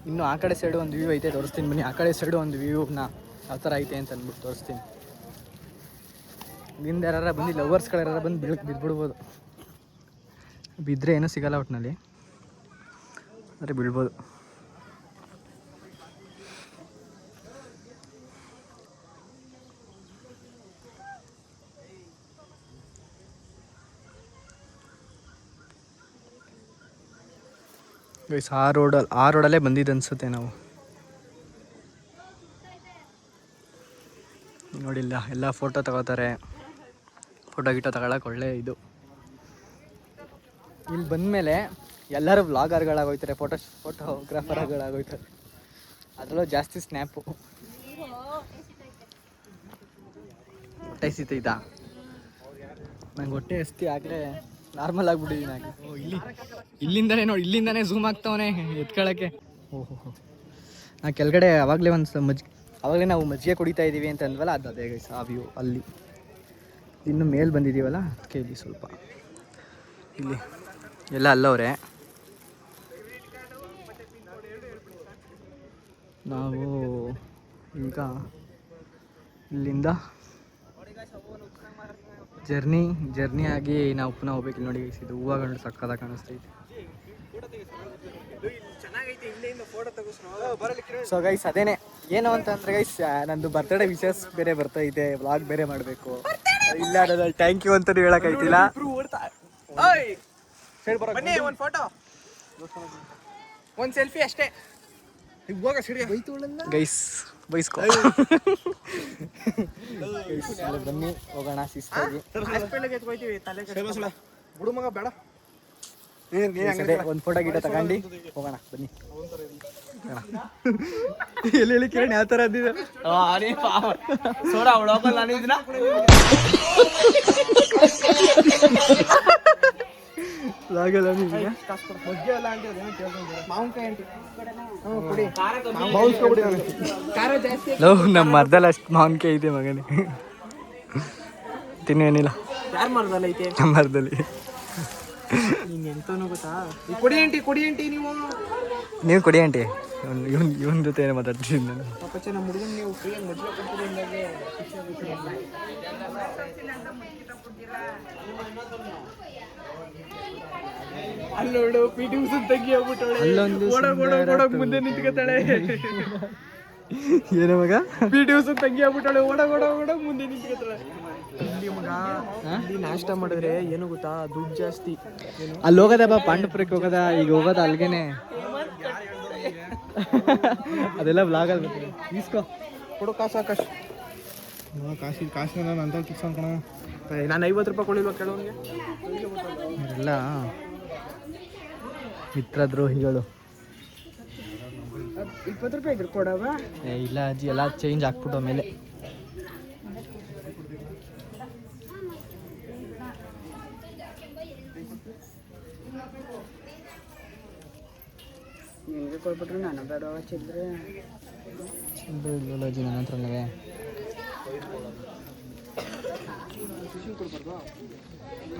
ಇನ್ನು ಆ ಕಡೆ ಸೈಡು ಒಂದು ವ್ಯೂ ಐತೆ, ತೋರಿಸ್ತೀನಿ ಬನ್ನಿ. ಆ ಕಡೆ ಸೈಡು ಒಂದು ವ್ಯೂನ ಯಾವ ಥರ ಐತೆ ಅಂತ ಅಂದ್ಬಿಟ್ಟು ತೋರಿಸ್ತೀನಿ. ಇಲ್ಲಿಂದ ಯಾರು ಬಂದು ಲವರ್ಸ್ಗಳು ಯಾರು ಬಂದು ಬಿದ್ಬಿಡ್ಬೋದು. ಬಿದ್ದರೆ ಏನೂ ಸಿಗಲ್ಲ ಒಟ್ಟಿನಲ್ಲಿ, ಆದರೆ ಬೀಳ್ಬೋದು. ಗೈಸ್ ಆ ರೋಡಲ್ಲೇ ಬಂದಿದ್ದು ಅನಿಸುತ್ತೆ ನಾವು. ನೋಡಿಲ್ಲ, ಎಲ್ಲ ಫೋಟೋ ತಗೋತಾರೆ. ಫೋಟೋ ಗಿಟೋ ತಗೊಳಕ್ಕೆ ಒಳ್ಳೆ ಇದು. ಇಲ್ಲಿ ಬಂದಮೇಲೆ ಎಲ್ಲರೂ ವ್ಲಾಗರ್ಗಳಾಗೋಯ್ತಾರೆ, ಫೋಟೋಗ್ರಾಫರ್ಗಳಾಗೋಯ್ತಾರೆ. ಅದರಲ್ಲೂ ಜಾಸ್ತಿ ಸ್ನ್ಯಾಪು. ಹೊಟ್ಟೆ ಸಿತೈತಾ ನಂಗೆ? ಹೊಟ್ಟೆ ಹಸ್ತಿ ಆಗಲೇ ನಾರ್ಮಲ್ ಆಗಿಬಿಟ್ಟಿದ್ದೀನಿ ಆಗಿ. ಇಲ್ಲಿಂದನೇ ನೋಡಿ, ಇಲ್ಲಿಂದನೇ ಝೂಮ್ ಆಗ್ತಾವನೆ ಎತ್ಕೊಳ್ಳೋಕ್ಕೆ. ಓಹೋ, ನಾ ಕೆಳಗಡೆ ಆವಾಗಲೇ ಆವಾಗಲೇ ನಾವು ಮಜ್ಜಿಗೆ ಕುಡಿತಾ ಇದ್ದೀವಿ ಅಂತ ಅಂದ್ವಲ್ಲ, ಅದು ಅದೇ ಗೈಸ್ ಆ ವ್ಯೂ. ಅಲ್ಲಿ ಇನ್ನು ಮೇಲೆ ಬಂದಿದ್ದೀವಲ್ಲ ಅದಕ್ಕೆ ಇಲ್ಲಿ ಸ್ವಲ್ಪ ಇಲ್ಲಿ ಎಲ್ಲ ಅಲ್ಲವ್ರೆ. ನಾವು ಈಗ ಇಲ್ಲಿಂದ ಜರ್ನಿ ಆಗಿ ನಾವು ಪುನಃ ಹೋಗ್ಬೇಕು. ನೋಡಿ ಗೈಸ್, ಇದು ಹೂವುಗಳು ಸಕ್ಕದಾಗಿ ಕಾಣಿಸ್ತೈತೆ. ಸೊ ಗೈಸ್ ಅದೇನೆ ಏನು ಅಂತಂದ್ರೆ ಗೈಸ್, ನಂದು ಬರ್ತ್ಡೇ ವಿಶಸ್ ಬೇರೆ ಬರ್ತೈತೆ, ವ್ಲಾಗ್ ಬೇರೆ ಮಾಡಬೇಕು. ಇಲ್ಲ ಅನ್ನೋದು ಥ್ಯಾಂಕ್ ಯು ಅಂತಲೂ ಹೇಳೋಕ್ಕಾಯ್ತಿಲ್ಲ. ಒಂದು ಫೋಟೋ, ಒಂದು ಸೆಲ್ಫಿ ಅಷ್ಟೇ. ಗೈಸ್ ಬೈಸ್ಕೊ. ಬನ್ನಿ ಹೋಗೋಣ ಶಿಸ್ತಾಗಿ. ಬಿಡು ಮಗ, ಬೇಡ. ಒಂದು ಫೋಟೋ ಗಿಟ ತಗೊಂಡು ಹೋಗೋಣ ಬನ್ನಿ. ಎಲ್ಲಿ ಕಿರಣ್ ಯಾವ ಥರ ಅಂದಿದ್ದ ಸೋಡಾ ಹೊಡೋಕಲ್ಲ ನಾನು ಇದನ್ನ. ಆಗಲ್ಲ ನಮ್ಮ ಮರದಲ್ಲಿ ಅಷ್ಟು ಮಾವಿನಕಾಯಿ ಐತೆ ಮಗನೇ, ತಿನ್ನೇನಿಲ್ಲ. ಯಾರು ಮರದಲ್ಲಿ ಐತೆ? ನಮ್ಮ ಮರದಲ್ಲಿ. ಎಂತನೂ ಗೊತ್ತಾ? ಕೊಡಿ ಆಂಟಿ ನೀವು ಕೊಡಿ ಆಂಟಿ. ಇವನ್ ಜೊತೆ ಏನೋ ಮಾತಾಡ್ತೀನಿ ನಾನು. ಪಾಪಚ್ಚ ನಮ್ಮ ಹುಡುಗನ ನೀವು ಫ್ರೀಯಾಗಿ ಮದುವೆ ಕೊಡ್ತೀರಿ. ಅಲ್ಲೋಡು ಪಿಟಿ ಉಸನ್ ತಂಗಿ ಹೋಗ್ಬಿಟ್ಟವಳೆ. ಓಡೋಗ್ ಮುಂದೆ ನಿಂತ್ಕೊತಾಳೆ. ಏನೋ ಮಗ, ಪಿಟಿ ಉಸನ್ ತಂಗಿ ಆಗ್ಬಿಟ್ಟವಳೆ. ಓಡೋಗ್ ಮುಂದೆ ನಿಂತ್ಕೊತಾಳೆ. ಇಲ್ಲಿ ಮಗ, ಇಲ್ಲಿ ನಾಷ್ಟ ಮಾಡಿದ್ರೆ ಏನು ಗೊತ್ತಾ, ದುಡ್ಡು ಜಾಸ್ತಿ. ಅಲ್ಲಿ ಹೋಗೋದಪ್ಪ, ಪಾಂಡಪುರಕ್ಕೆ ಹೋಗೋದ, ಈಗ ಹೋಗೋದ ಅಲ್ಗೇನೆ. ಅದೆಲ್ಲ ಬ್ಲಾಗಲ್ಲಿ ಬರ್ತೀವಿ. ಈಸ್ಕೋ ಕೊಡು ಕಾಸು. ಕಾಸಿನ ನಾನು ಅಂತ ಕಿಕ್ಸ್ ಅನ್ಕೋಣ. ನಾನು 50 ರೂಪಾಯಿ ಕೊಡಿಲ್ವ ಕೆಲವೊಂದಿಗೆ? ಎಲ್ಲ ಮಿತ್ರದ್ರೋಹಿಗಳು. 20 ರೂಪಾಯಿ ಇದ್ರೆ ಕೊಡವ. ಇಲ್ಲ ಅಜ್ಜಿ, ಎಲ್ಲ ಚೇಂಜ್ ಹಾಕ್ಬಿಟ್ಟು ಆಮೇಲೆ. ನಿಮಗೆ ಕೊಡ್ಬಿಟ್ರೆ ನಾನು ಬೇಡ ಚಿಲ್ಲರೆ ಅಜ್ಜಿ ನನ್ನ ಹತ್ರನೇ.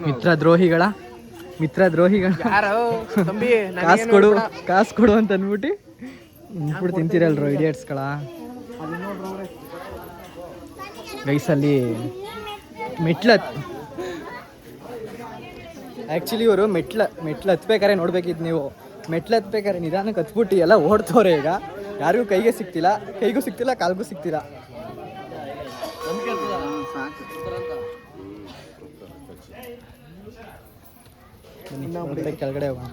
ಮಿತ್ರದ್ರೋಹಿಗಳ ಯಾರೋ ತಂಬಿ ಕಾಸು ಕೊಡು ಅಂತ ಅಂದ್ಬಿಟ್ಟು ನಿಂತ್ಬಿಟ್ಟು ತಿಂತೀರಲ್ರು ಇಡಿಯಟ್ಸ್ಗಳ. ಗೈಸಲ್ಲಿ ಆ್ಯಕ್ಚುಲಿ ಇವರು ಮೆಟ್ಲು ಹತ್ಬೇಕಾರೆ ನೋಡ್ಬೇಕಿದ್ದು ನೀವು. ಮೆಟ್ಲು ಹತ್ಬೇಕಾರೆ ನಿಧಾನಕ್ಕೆ ಹತ್ಬಿಟ್ಟು ಎಲ್ಲ ಓಡ್ತವ್ರೆ. ಈಗ ಯಾರಿಗೂ ಕೈಗೂ ಸಿಗ್ತಿಲ್ಲ, ಕಾಲ್ಗೂ ಸಿಗ್ತಿಲ್ಲ. ಮತ್ತೆ ಕೆಳಗಡೆ ಹೋಗೋಣ.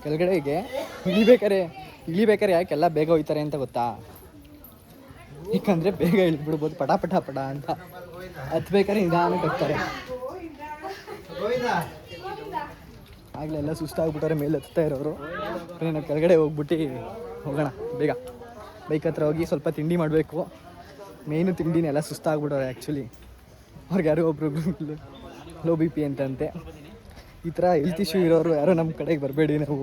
ಕೆಳಗಡೆಗೆ ಇಳಿಬೇಕಾರೆ ಯಾಕೆಲ್ಲ ಬೇಗ ಹೋಯ್ತಾರೆ ಅಂತ ಗೊತ್ತಾ? ಯಾಕಂದರೆ ಬೇಗ ಇಳಿದ್ಬಿಡ್ಬೋದು, ಪಟ ಪಟ ಪಟ ಅಂತ. ಹತ್ಬೇಕಾದ್ರೆ ನಿಧಾನಕ್ಕೆ ಹೋಗ್ತಾರೆ. ಆಗಲೆಲ್ಲ ಸುಸ್ತಾಗ್ಬಿಟ್ಟವ್ರೆ ಮೇಲೆ ಹತ್ತಾ ಇರೋರು. ನಾವು ಕೆಳಗಡೆ ಹೋಗ್ಬಿಟ್ಟು ಹೋಗೋಣ ಬೇಗ. ಬೈಕ್ ಹತ್ರ ಹೋಗಿ ಸ್ವಲ್ಪ ತಿಂಡಿ ಮಾಡಬೇಕು. ಮೇಯ್ನು ತಿಂಡಿನೇ, ಎಲ್ಲ ಸುಸ್ತಾಗ್ಬಿಟ್ಟವ್ರೆ ಆ್ಯಕ್ಚುಲಿ. ಅವ್ರಿಗೆ ಯಾರೋ ಒಬ್ರು ಲೋ ಬಿ ಪಿ ಅಂತಂತೆ. ಈ ಥರ ಹೆಲ್ತ್ ಇಶ್ಯೂ ಇರೋರು ಯಾರೋ ನಮ್ಮ ಕಡೆಗೆ ಬರಬೇಡಿ, ನಾವು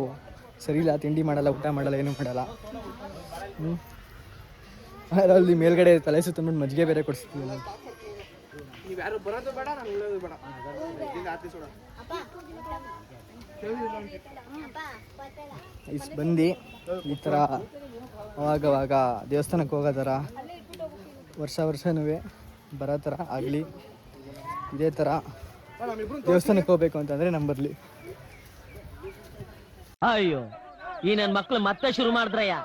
ಸರಿ ಇಲ್ಲ, ತಿಂಡಿ ಮಾಡಲ್ಲ, ಊಟ ಮಾಡಲ್ಲ, ಏನೂ ಮಾಡಲ್ಲ. ಅಲ್ಲಿ ಮೇಲ್ಗಡೆ ತಲೆ ಸುತ್ತಂದ್ಬಿಟ್ಟು ಮಜ್ಜಿಗೆ ಬೇರೆ ಕೊಡಿಸ್ತೀವಿ. ಬಂದು ಈ ಥರ ಅವಾಗವಾಗ ದೇವಸ್ಥಾನಕ್ಕೆ ಹೋಗೋ ಥರ ವರ್ಷನೂ ಬರೋ ಥರ ಆಗಲಿ. ಇದೇ ಥರ ದೇವಸ್ಥಾನಕ್ಕೆ ಹೋಗ್ಬೇಕು ಅಂತಂದರೆ ನಮ್ಮ ಬರಲಿ. ಅಯ್ಯೋ, ಈ ನನ್ನ ಮಕ್ಳು ಮತ್ತೆ ಶುರು ಮಾಡಿದ್ರಯ್ಯ.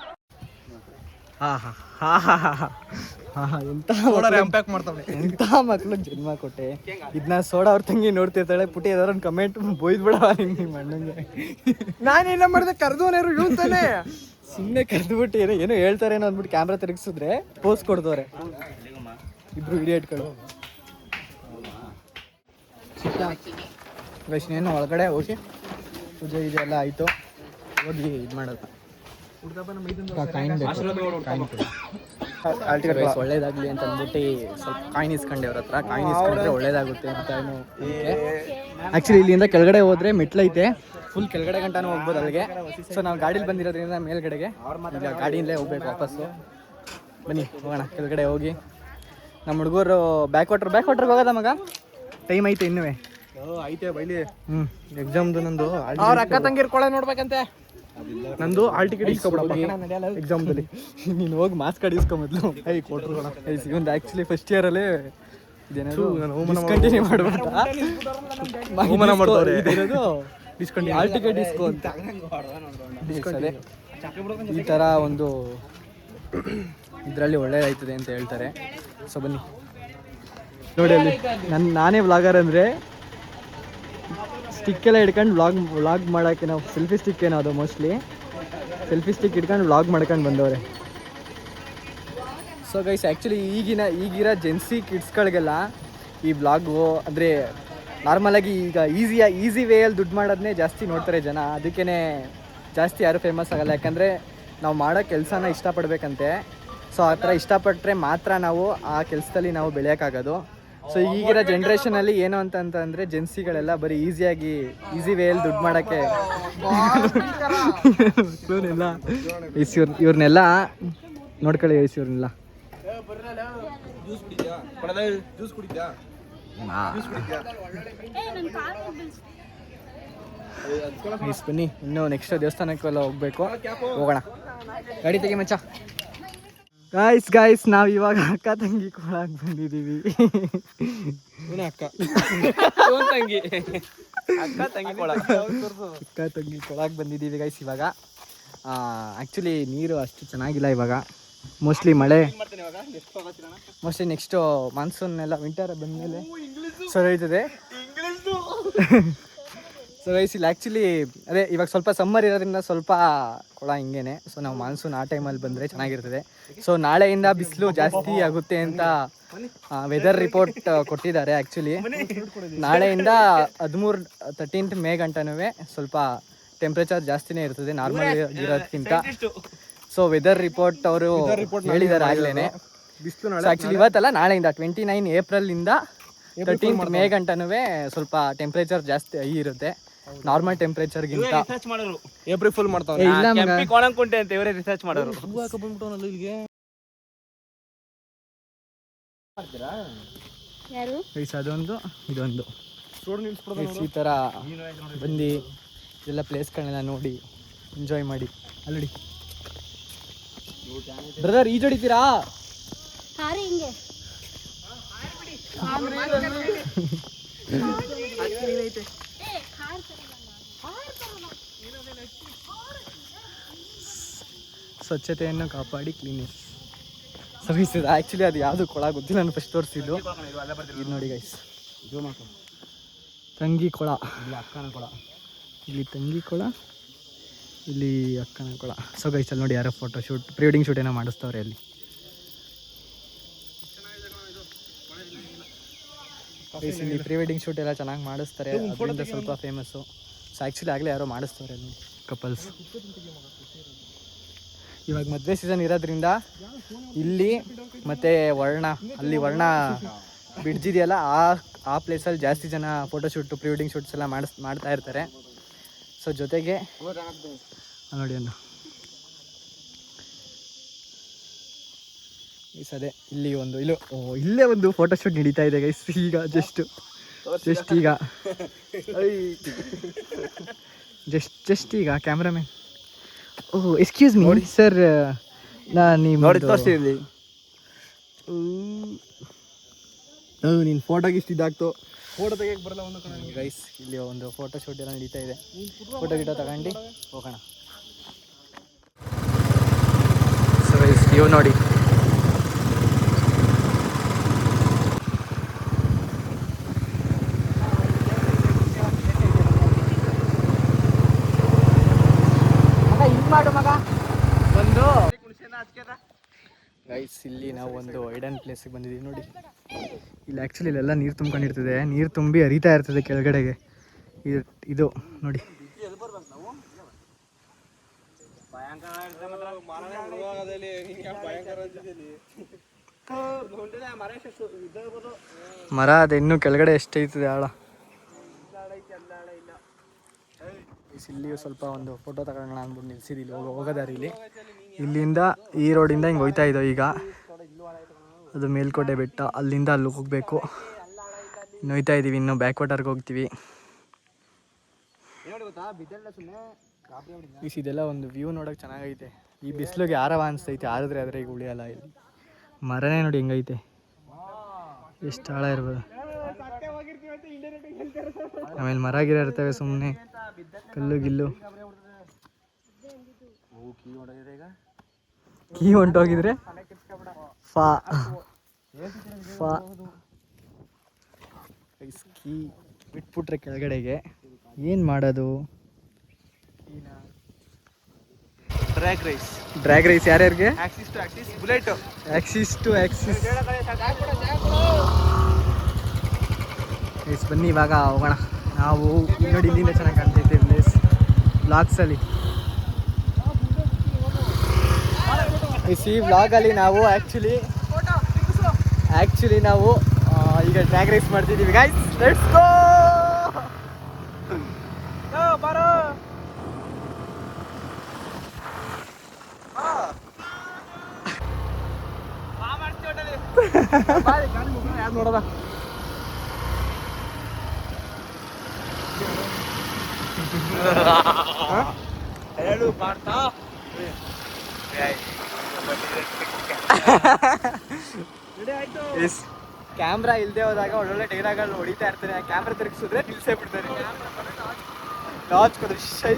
ಎಂಥ ಮಕ್ಳಿಗೆ ಜನ್ಮ ಕೊಟ್ಟೆ. ಇದನ್ನ ಸೋಡಾ ಅವ್ರ ತಂಗಿ ನೋಡ್ತಿರ್ತಾಳೆ. ಪುಟಿ ಏದಾರ ಒಂದು ಕಮೆಂಟ್ ಬೊಯ್ದ್ಬಿಡವ ನಿಮ್ಮ ಅಣ್ಣಂಗೆ. ನಾನೇನ ಮಾಡಿದೆ, ಕರೆದವನೇರು ಇಳ್ತಾನೆ. ಸುಮ್ಮನೆ ಕರೆದ್ಬಿಟ್ಟು ಏನೋ ಹೇಳ್ತಾರೇನೋ ಅಂದ್ಬಿಟ್ಟು ಕ್ಯಾಮ್ರಾ ತಿರುಗಿಸಿದ್ರೆ ಪೋಸ್ ಕೊಡ್ತವ್ರೆ ಇಬ್ರು ಇಡಿಯೇಟ್ಗಳು. ವೈಷ್ಣೇನು ಒಳಗಡೆ ಹೋಗಿ ಪೂಜೆ ಇದೆಲ್ಲ ಆಯಿತು. ಹೋಗಿ ಇದು ಮಾಡೋದು, ಒಳ್ಳೇದಾಗಲಿ ಅಂತ ಅಂದ್ಬಿಟ್ಟು ಸ್ವಲ್ಪ ಕಾಯಿನ್ ಇಸ್ಕೊಂಡೆ ಅವ್ರ ಹತ್ರ. ಕಾಯಿನ್ ಇಸ್ಕೊಂಡ್ರೆ ಒಳ್ಳೇದಾಗುತ್ತೆ ಅಂತ. ಏನು ಆ್ಯಕ್ಚುಲಿ ಇಲ್ಲಿಂದ ಕೆಳಗಡೆ ಹೋದರೆ ಮೆಟ್ಲೈತೆ, ಫುಲ್ ಕೆಳಗಡೆ ಗಂಟನೂ ಹೋಗ್ಬೋದು ಅಲ್ಲಿಗೆ. ಸೊ ನಾವು ಗಾಡೀಲಿ ಬಂದಿರೋದ್ರಿಂದ ಮೇಲ್ಗಡೆಗೆ ಈಗ ಗಾಡಿಯಲ್ಲೇ ಹೋಗ್ಬೇಕು ವಾಪಸ್ಸು. ಬನ್ನಿ ಹೋಗೋಣ ಕೆಳಗಡೆ ಹೋಗಿ. ನಮ್ಮ ಹುಡುಗರು ಬ್ಯಾಕ್ ವಾಟ್ರಿಗೆ ಹೋಗೋದ ಮಗ? ಟೈಮ್ ಐತೆ ಇನ್ನೂ ಐತೆ ಬೈಲಿ. ಎಕ್ಸಾಮ್ದು ನಂದು ಅವ್ರ ಅಕ್ಕ ತಂಗಿರ್ ಕೊಳೆ ನೋಡ್ಬೇಕಂತೆ. ನಂದು ಹಾಲ್ ಟಿಕೆಟ್ ಇಸ್ಕೊಬಿಡಪ್ಪ ಎಕ್ಸಾಮ್ದಲ್ಲಿ. ನೀನು ಹೋಗಿ ಮಾರ್ಕ್ಸ್ ಕಾರ್ಡ್ ಇಸ್ಕೊಂಬದ್ಲು. ಕೊಟ್ಟರು ಒಂದು ಆ್ಯಕ್ಚುಲಿ ಫಸ್ಟ್ ಇಯರಲ್ಲೇ ಇದೇನಾದ್ರು ಕಂಟಿನ್ಯೂ ಮಾಡ್ಬಿಡ್ತಾ ಹಾಲ್ ಟಿಕೆಟ್ ಇಸ್ಕೊ ಅಂತ. ಈ ಥರ ಒಂದು ಇದರಲ್ಲಿ ಒಳ್ಳೇದಾಯ್ತದೆ ಅಂತ ಹೇಳ್ತಾರೆ. ಸೊ ಬನ್ನಿ ನೋಡಿ, ಅಲ್ಲಿ ನಾನೇ ವ್ಲಾಗರ್ ಅಂದರೆ ಸ್ಟಿಕ್ ಎಲ್ಲ ಹಿಡ್ಕೊಂಡು ವ್ಲಾಗ್ ಮಾಡೋಕ್ಕೆ, ನಾವು ಸೆಲ್ಫಿ ಸ್ಟಿಕ್ ಏನೋ ಅದು ಮೋಸ್ಟ್ಲಿ ಸೆಲ್ಫಿ ಸ್ಟಿಕ್ ಹಿಡ್ಕೊಂಡು ವ್ಲಾಗ್ ಮಾಡ್ಕೊಂಡು ಬಂದವ್ರೆ. ಸೊ ಗೈಸ್, ಆ್ಯಕ್ಚುಲಿ ಈಗಿರೋ ಜೆನ್ಸಿ ಕಿಡ್ಸ್ಗಳಿಗೆಲ್ಲ ಈ ವ್ಲಾಗು ಅಂದರೆ ನಾರ್ಮಲಾಗಿ ಈಗ ಈಸಿ ವೇಯಲ್ಲಿ ದುಡ್ಡು ಮಾಡೋದನ್ನೇ ಜಾಸ್ತಿ ನೋಡ್ತಾರೆ ಜನ. ಅದಕ್ಕೇ ಜಾಸ್ತಿ ಯಾರು ಫೇಮಸ್ ಆಗಲ್ಲ. ಯಾಕಂದರೆ ನಾವು ಮಾಡೋ ಕೆಲಸನ ಇಷ್ಟಪಡಬೇಕಂತೆ. ಸೊ ಆ ಥರ ಇಷ್ಟಪಟ್ಟರೆ ಮಾತ್ರ ನಾವು ಆ ಕೆಲಸದಲ್ಲಿ ನಾವು ಬೆಳೆಯೋಕ್ಕಾಗೋದು. ಸೊ ಈಗಿರೋ ಜನ್ರೇಷನಲ್ಲಿ ಏನು ಅಂತಂದರೆ ಜೆನ್ಸಿಗಳೆಲ್ಲ ಬರೀ ಈಸಿ ವೇಯಲ್ಲಿ ದುಡ್ಡು ಮಾಡೋಕ್ಕೆ ಇವ್ರನ್ನೆಲ್ಲ ನೋಡ್ಕೊಳ್ಳಿ. ಇವ್ರನ್ನೆಲ್ಲ ಬನ್ನಿ, ಇನ್ನೂ ನೆಕ್ಸ್ಟ್ ದೇವಸ್ಥಾನಕ್ಕೆಲ್ಲ ಹೋಗ್ಬೇಕು. ಹೋಗೋಣ, ಗಾಡಿ ತೆಗಿ ಮಚ್ಚ. ಗಾಯ್ಸ್ ನಾವು ಇವಾಗ ಅಕ್ಕ ತಂಗಿ ಕೊಳಕ್ಕೆ ಬಂದಿದ್ದೀವಿ. ಅಕ್ಕ ತಂಗಿ ಕೊಳಕ್ಕೆ ಬಂದಿದ್ದೀವಿ ಗೈಸ್ ಇವಾಗ. ಆ್ಯಕ್ಚುಲಿ ನೀರು ಅಷ್ಟು ಚೆನ್ನಾಗಿಲ್ಲ ಇವಾಗ. ಮೋಸ್ಟ್ಲಿ ಮಳೆ, ಮೋಸ್ಟ್ಲಿ ನೆಕ್ಸ್ಟು ಮಾನ್ಸೂನ್ ಎಲ್ಲ ವಿಂಟರ್ ಬಂದಮೇಲೆ ಸರಿ ಹೋಯ್ತದೆ. ಸೊ ಗೈಸ್ ಇಲ್ಲಿ ಆ್ಯಕ್ಚುಲಿ ಅದೇ ಇವಾಗ ಸ್ವಲ್ಪ ಸಮ್ಮರ್ ಇರೋದ್ರಿಂದ ಸ್ವಲ್ಪ ಕೊಳ ಹಿಂಗೇನೆ. ಸೊ ನಾವು ಮಾನ್ಸೂನ್ ಆ ಟೈಮಲ್ಲಿ ಬಂದರೆ ಚೆನ್ನಾಗಿರ್ತದೆ. ಸೊ ನಾಳೆಯಿಂದ ಬಿಸಿಲು ಜಾಸ್ತಿ ಆಗುತ್ತೆ ಅಂತ ವೆದರ್ ರಿಪೋರ್ಟ್ ಕೊಟ್ಟಿದ್ದಾರೆ. ಆ್ಯಕ್ಚುಲಿ ನಾಳೆಯಿಂದ 13th ಮೇ ಗಂಟನೂ ಸ್ವಲ್ಪ ಟೆಂಪ್ರೇಚರ್ ಜಾಸ್ತಿನೇ ಇರ್ತದೆ ನಾರ್ಮಲ್ ಇರೋದಕ್ಕಿಂತ. ಸೊ ವೆದರ್ ರಿಪೋರ್ಟ್ ಅವರು ಹೇಳಿದ್ದಾರೆ ಆಗಲೇ. ಆ್ಯಕ್ಚುಲಿ ಇವತ್ತಲ್ಲ, ನಾಳೆಯಿಂದ 29 ಏಪ್ರಿಲಿಂದ 13th ಮೇ ಗಂಟನೂ ಸ್ವಲ್ಪ ಟೆಂಪ್ರೇಚರ್ ಜಾಸ್ತಿ ಇರುತ್ತೆ ನಾರ್ಮಲ್ ಟೆಂಪ್ರೇಚರ್ಗಿಂತ. ಏಪ್ರಿಲ್ ಫುಲ್ ಮಾಡ್ತಾವೆ. ಕೋಣಂಕುಂಟೆ ಅಂತ ಇವರೇ ರಿಸರ್ಚ್ ಮಾಡೋರು. ಅದೊಂದು ಇದೊಂದು ಈ ಥರ ಬಂದು ಎಲ್ಲ ಪ್ಲೇಸ್ಗಳನ್ನೆಲ್ಲ ನೋಡಿ ಎಂಜಾಯ್ ಮಾಡಿ. ಅಲ್ಲಡಿ ಬ್ರದರ್, ಈಜು ಹೊಡಿತೀರಾ? ಸ್ವಚ್ಛತೆಯನ್ನು ಕಾಪಾಡಿ ಕ್ಲೀನೆಸ್ ಸರ್ವಿಸ್ ಇದೆ. ಆ್ಯಕ್ಚುಲಿ ಅದು ಯಾವುದು ಕೊಳ ಗೊತ್ತಿಲ್ಲ, ನಾನು ಫಸ್ಟ್ ತೋರಿಸಿದ್ದು ಇದು ನೋಡಿ ಗೈಸ್. ತಂಗಿ ಕೊಳ, ಅಕ್ಕನ ಕೊಳ. ಇಲ್ಲಿ ತಂಗಿ ಕೊಳ, ಇಲ್ಲಿ ಅಕ್ಕನ ಕೊಳ. ಸೊ ಗೈಸ್ ಅಲ್ಲಿ ನೋಡಿ ಯಾರೋ photo shoot pre wedding shoot ಏನೋ ಮಾಡಿಸ್ತವ್ರೆ ಅಲ್ಲಿ. ಗೈಸ್ ಇಲ್ಲಿ ಪ್ರೀ ವೆಡ್ಡಿಂಗ್ ಶೂಟ್ ಎಲ್ಲ ಚೆನ್ನಾಗಿ ಮಾಡಿಸ್ತಾರೆ, ಅದರಿಂದ ಸ್ವಲ್ಪ ಫೇಮಸ್ಸು. ಸೊ ಆ್ಯಕ್ಚುಲಿ ಆಗಲೇ ಯಾರೋ ಮಾಡಿಸ್ತವ್ರೆ ಅಲ್ಲಿ ಕಪಲ್ಸ್. ಇವಾಗ ಮದುವೆ ಸೀಸನ್ ಇರೋದ್ರಿಂದ ಇಲ್ಲಿ ಮತ್ತು ಅಲ್ಲಿ ವರ್ಣ ಬ್ರಿಡ್ಜ್ ಇದೆಯಲ್ಲ, ಆ ಪ್ಲೇಸಲ್ಲಿ ಜಾಸ್ತಿ ಜನ ಫೋಟೋಶೂಟು ಪ್ರೀ ವೆಡ್ಡಿಂಗ್ ಶೂಟ್ಸ್ ಎಲ್ಲ ಮಾಡ್ತಾ ಇರ್ತಾರೆ. ಸೊ ಜೊತೆಗೆ ನೋಡಿ ಅನ್ನು ಅದೇ ಇಲ್ಲಿ ಇಲ್ಲೇ ಒಂದು ಫೋಟೋಶೂಟ್ ನಡೀತಾ ಇದೆ ಗೈಸ್ ಈಗ ಜಸ್ಟ್ ಈಗ ಜಸ್ಟ್ ಈಗ ಕ್ಯಾಮ್ರಾಮನ್. ಓಹ್ ಎಕ್ಸ್ಕ್ಯೂಸ್ ಮೀ ಸರ್, ನೀವು ನೋಡಿ ತೋರಿಸ್ತಿದ್ವಿ ನಿನ್ನ ಫೋಟೋಗೆ ಇಷ್ಟು ಇದಾಗ್ತು, ಫೋಟೋ ತೆಗಿಯಕ್ಕೆ ಬರಲ್ಲ ಒಂದು ಕಣ ಗೈಸ್. ಇಲ್ಲಿ ಒಂದು ಫೋಟೋ ಶೂಟ್ ಎಲ್ಲ ನಡೀತಾ ಇದೆ, ಫೋಟೋ ಗಿಟೋ ತಗೊಂಡು ಹೋಗೋಣ. ಸೊ ಗೈಸ್ ನೀವು ನೋಡಿ ಒಂದು ಗೈಸ್. ಇಲ್ಲಿ ನಾವು ಒಂದು ಐಡನ್ ಪ್ಲೇಸಿಗೆ ಬಂದಿದ್ದೀವಿ ನೋಡಿ. ಇಲ್ಲಿ ಆ್ಯಕ್ಚುಲಿ ಇಲ್ಲೆಲ್ಲ ನೀರು ತುಂಬ್ಕೊಂಡಿರ್ತದೆ, ನೀರು ತುಂಬಿ ಹರಿತಾ ಇರ್ತದೆ ಕೆಳಗಡೆಗೆ. ಇದು ನೋಡಿ ಮರ, ಅದು ಇನ್ನೂ ಕೆಳಗಡೆ ಎಷ್ಟೈತದೆ ಆಳ. ಇಲ್ಲಿ ಸ್ವಲ್ಪ ಒಂದು ಫೋಟೋ ತಗೊಳ್ಳೋಣ ಅಂದ್ಬಿಟ್ಟು ನಿಲ್ಸಿದ್ದು ಹೋಗೋದಾರಿಲಿ. ಇಲ್ಲಿಂದ ಈ ರೋಡಿಂದ ಹಿಂಗೆ ಹೋಯ್ತಾ ಇದ್ದೋ ಈಗ. ಅದು ಮೇಲ್ಕೋಟೆ ಬೆಟ್ಟ, ಅಲ್ಲಿಂದ ಅಲ್ಲಿ ಹೋಗಬೇಕು. ಇನ್ನು ಹೋಯ್ತಾ ಇದ್ದೀವಿ, ಇನ್ನು ಬ್ಯಾಕ್ ವಾಟರ್ಗೆ ಹೋಗ್ತೀವಿ. ಇದೆಲ್ಲ ಒಂದು ವ್ಯೂ ನೋಡೋಕೆ ಚೆನ್ನಾಗೈತೆ. ಈ ಬಿಸಿಲಿಗೆ ಆರವ ಅನಿಸ್ತೈತೆ, ಆರಿದ್ರೆ ಆದರೆ ಈಗ ಉಳಿಯಲ್ಲ. ಇಲ್ಲಿ ಮರನೇ ನೋಡಿ ಹೆಂಗೈತೆ, ಎಷ್ಟು ಆಳ ಇರ್ಬೋದು. ಆಮೇಲೆ ಮರ ಗಿರ ಇರ್ತವೆ ಸುಮ್ಮನೆ, ಕಲ್ಲು ಗಿಲ್ಲು. ಕೀ ಹೊಂಟೋಗಿದ್ರೆ ಕೀ ಬಿಟ್ಬಿಟ್ರೆ ಕೆಳಗಡೆಗೆ ಏನು ಮಾಡೋದು? ಡ್ರ್ಯಾಗ್ ರೈಸ್ ಯಾರ್ಯಾರಿಗೆ? Axis to axis, bullet axis to axis. ಬನ್ನಿ ಇವಾಗ ಹೋಗೋಣ ನಾವು. ನೋಡಿ ಇಲ್ಲಿಂದ ಚೆನ್ನಾಗಿ ಕಾಣ್ತೈತೆ ಪ್ಲೇಸ್ ವ್ಲಾಗ್ಸಲ್ಲಿ. ಈ ವ್ಲಾಗಲ್ಲಿ ನಾವು ಆ್ಯಕ್ಚುಲಿ ನಾವು ಈಗ ಡ್ರ್ಯಾಗ್ ರೇಸ್ ಮಾಡ್ತಿದ್ದೀವಿ ಗೈಸ್. Let's go. ನೋಡೋದ ಕ್ಯಾಮ್ರಾ ಇಲ್ಲದೆ ಹೋದಾಗ ಒಳ್ಳೊಳ್ಳೆ ಡೈಲಾಗ್ಗಳು ಹೊಡಿತಾ ಇರ್ತಾರೆ. ಕ್ಯಾಮ್ರಾ ತಿರುಗಿಸಿದ್ರೆ ನಿಲ್ಸೇ ಬಿಡ್ತಾರೆ. ಲಾಚ್ ಕೊಡ್ರಿ ಶೈ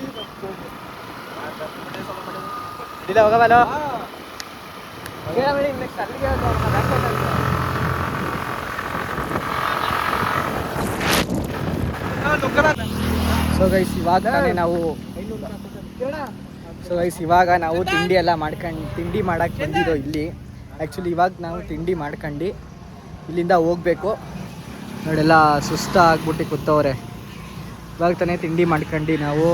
ಇಲ್ಲ ಹೋಗಬಲ್ಲ. ಸೊ ಗೈಸ್ ಇವಾಗ ನಾವು ತಿಂಡಿ ಮಾಡಕ್ಕೆ ಬಂದಿದ್ದೋ ಇಲ್ಲಿ. ಆ್ಯಕ್ಚುಲಿ ಇವಾಗ ನಾವು ತಿಂಡಿ ಮಾಡ್ಕೊಂಡು ಇಲ್ಲಿಂದ ಹೋಗ್ಬೇಕು. ನೋಡೆಲ್ಲ ಸುಸ್ತಾಗ್ಬಿಟ್ಟು ಕೂತವ್ರೆ. ಇವಾಗ ತಾನೇ ತಿಂಡಿ ಮಾಡ್ಕೊಂಡು ನಾವು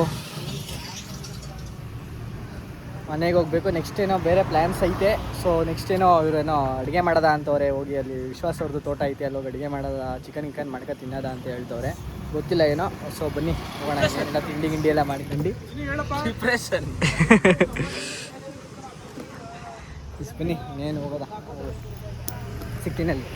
ಮನೆಗೆ ಹೋಗ್ಬೇಕು. ನೆಕ್ಸ್ಟ್ ಏನೋ ಬೇರೆ ಪ್ಲ್ಯಾನ್ಸ್ ಐತೆ. ಸೊ ನೆಕ್ಸ್ಟ್ ಏನೋ ಇವರೇನೋ ಅಡುಗೆ ಮಾಡೋದ ಅಂತವ್ರೆ. ಹೋಗಿ ಅಲ್ಲಿ ವಿಶ್ವಾಸ ಅವ್ರದ್ದು ತೋಟ ಐತೆ, ಅಲ್ಲೋಗಿ ಅಡುಗೆ ಮಾಡೋದ, ಚಿಕನ್ ಮಾಡ್ಕೊ ತಿನ್ನೋದ ಅಂತ ಹೇಳ್ತವ್ರೆ. ಗೊತ್ತಿಲ್ಲ ಏನೋ. ಸೊ ಬನ್ನಿ ಹೋಗೋಣ. ಏನೆಲ್ಲ ತಿಂಡಿ ಎಲ್ಲ ಮಾಡ್ಕೊಂಡು ಡಿಪ್ರೆಷನ್ ಬನ್ನಿ. ಇನ್ನೇನು ಹೋಗೋದ ಸಿಕ್ತಿನಲ್ಲಿ.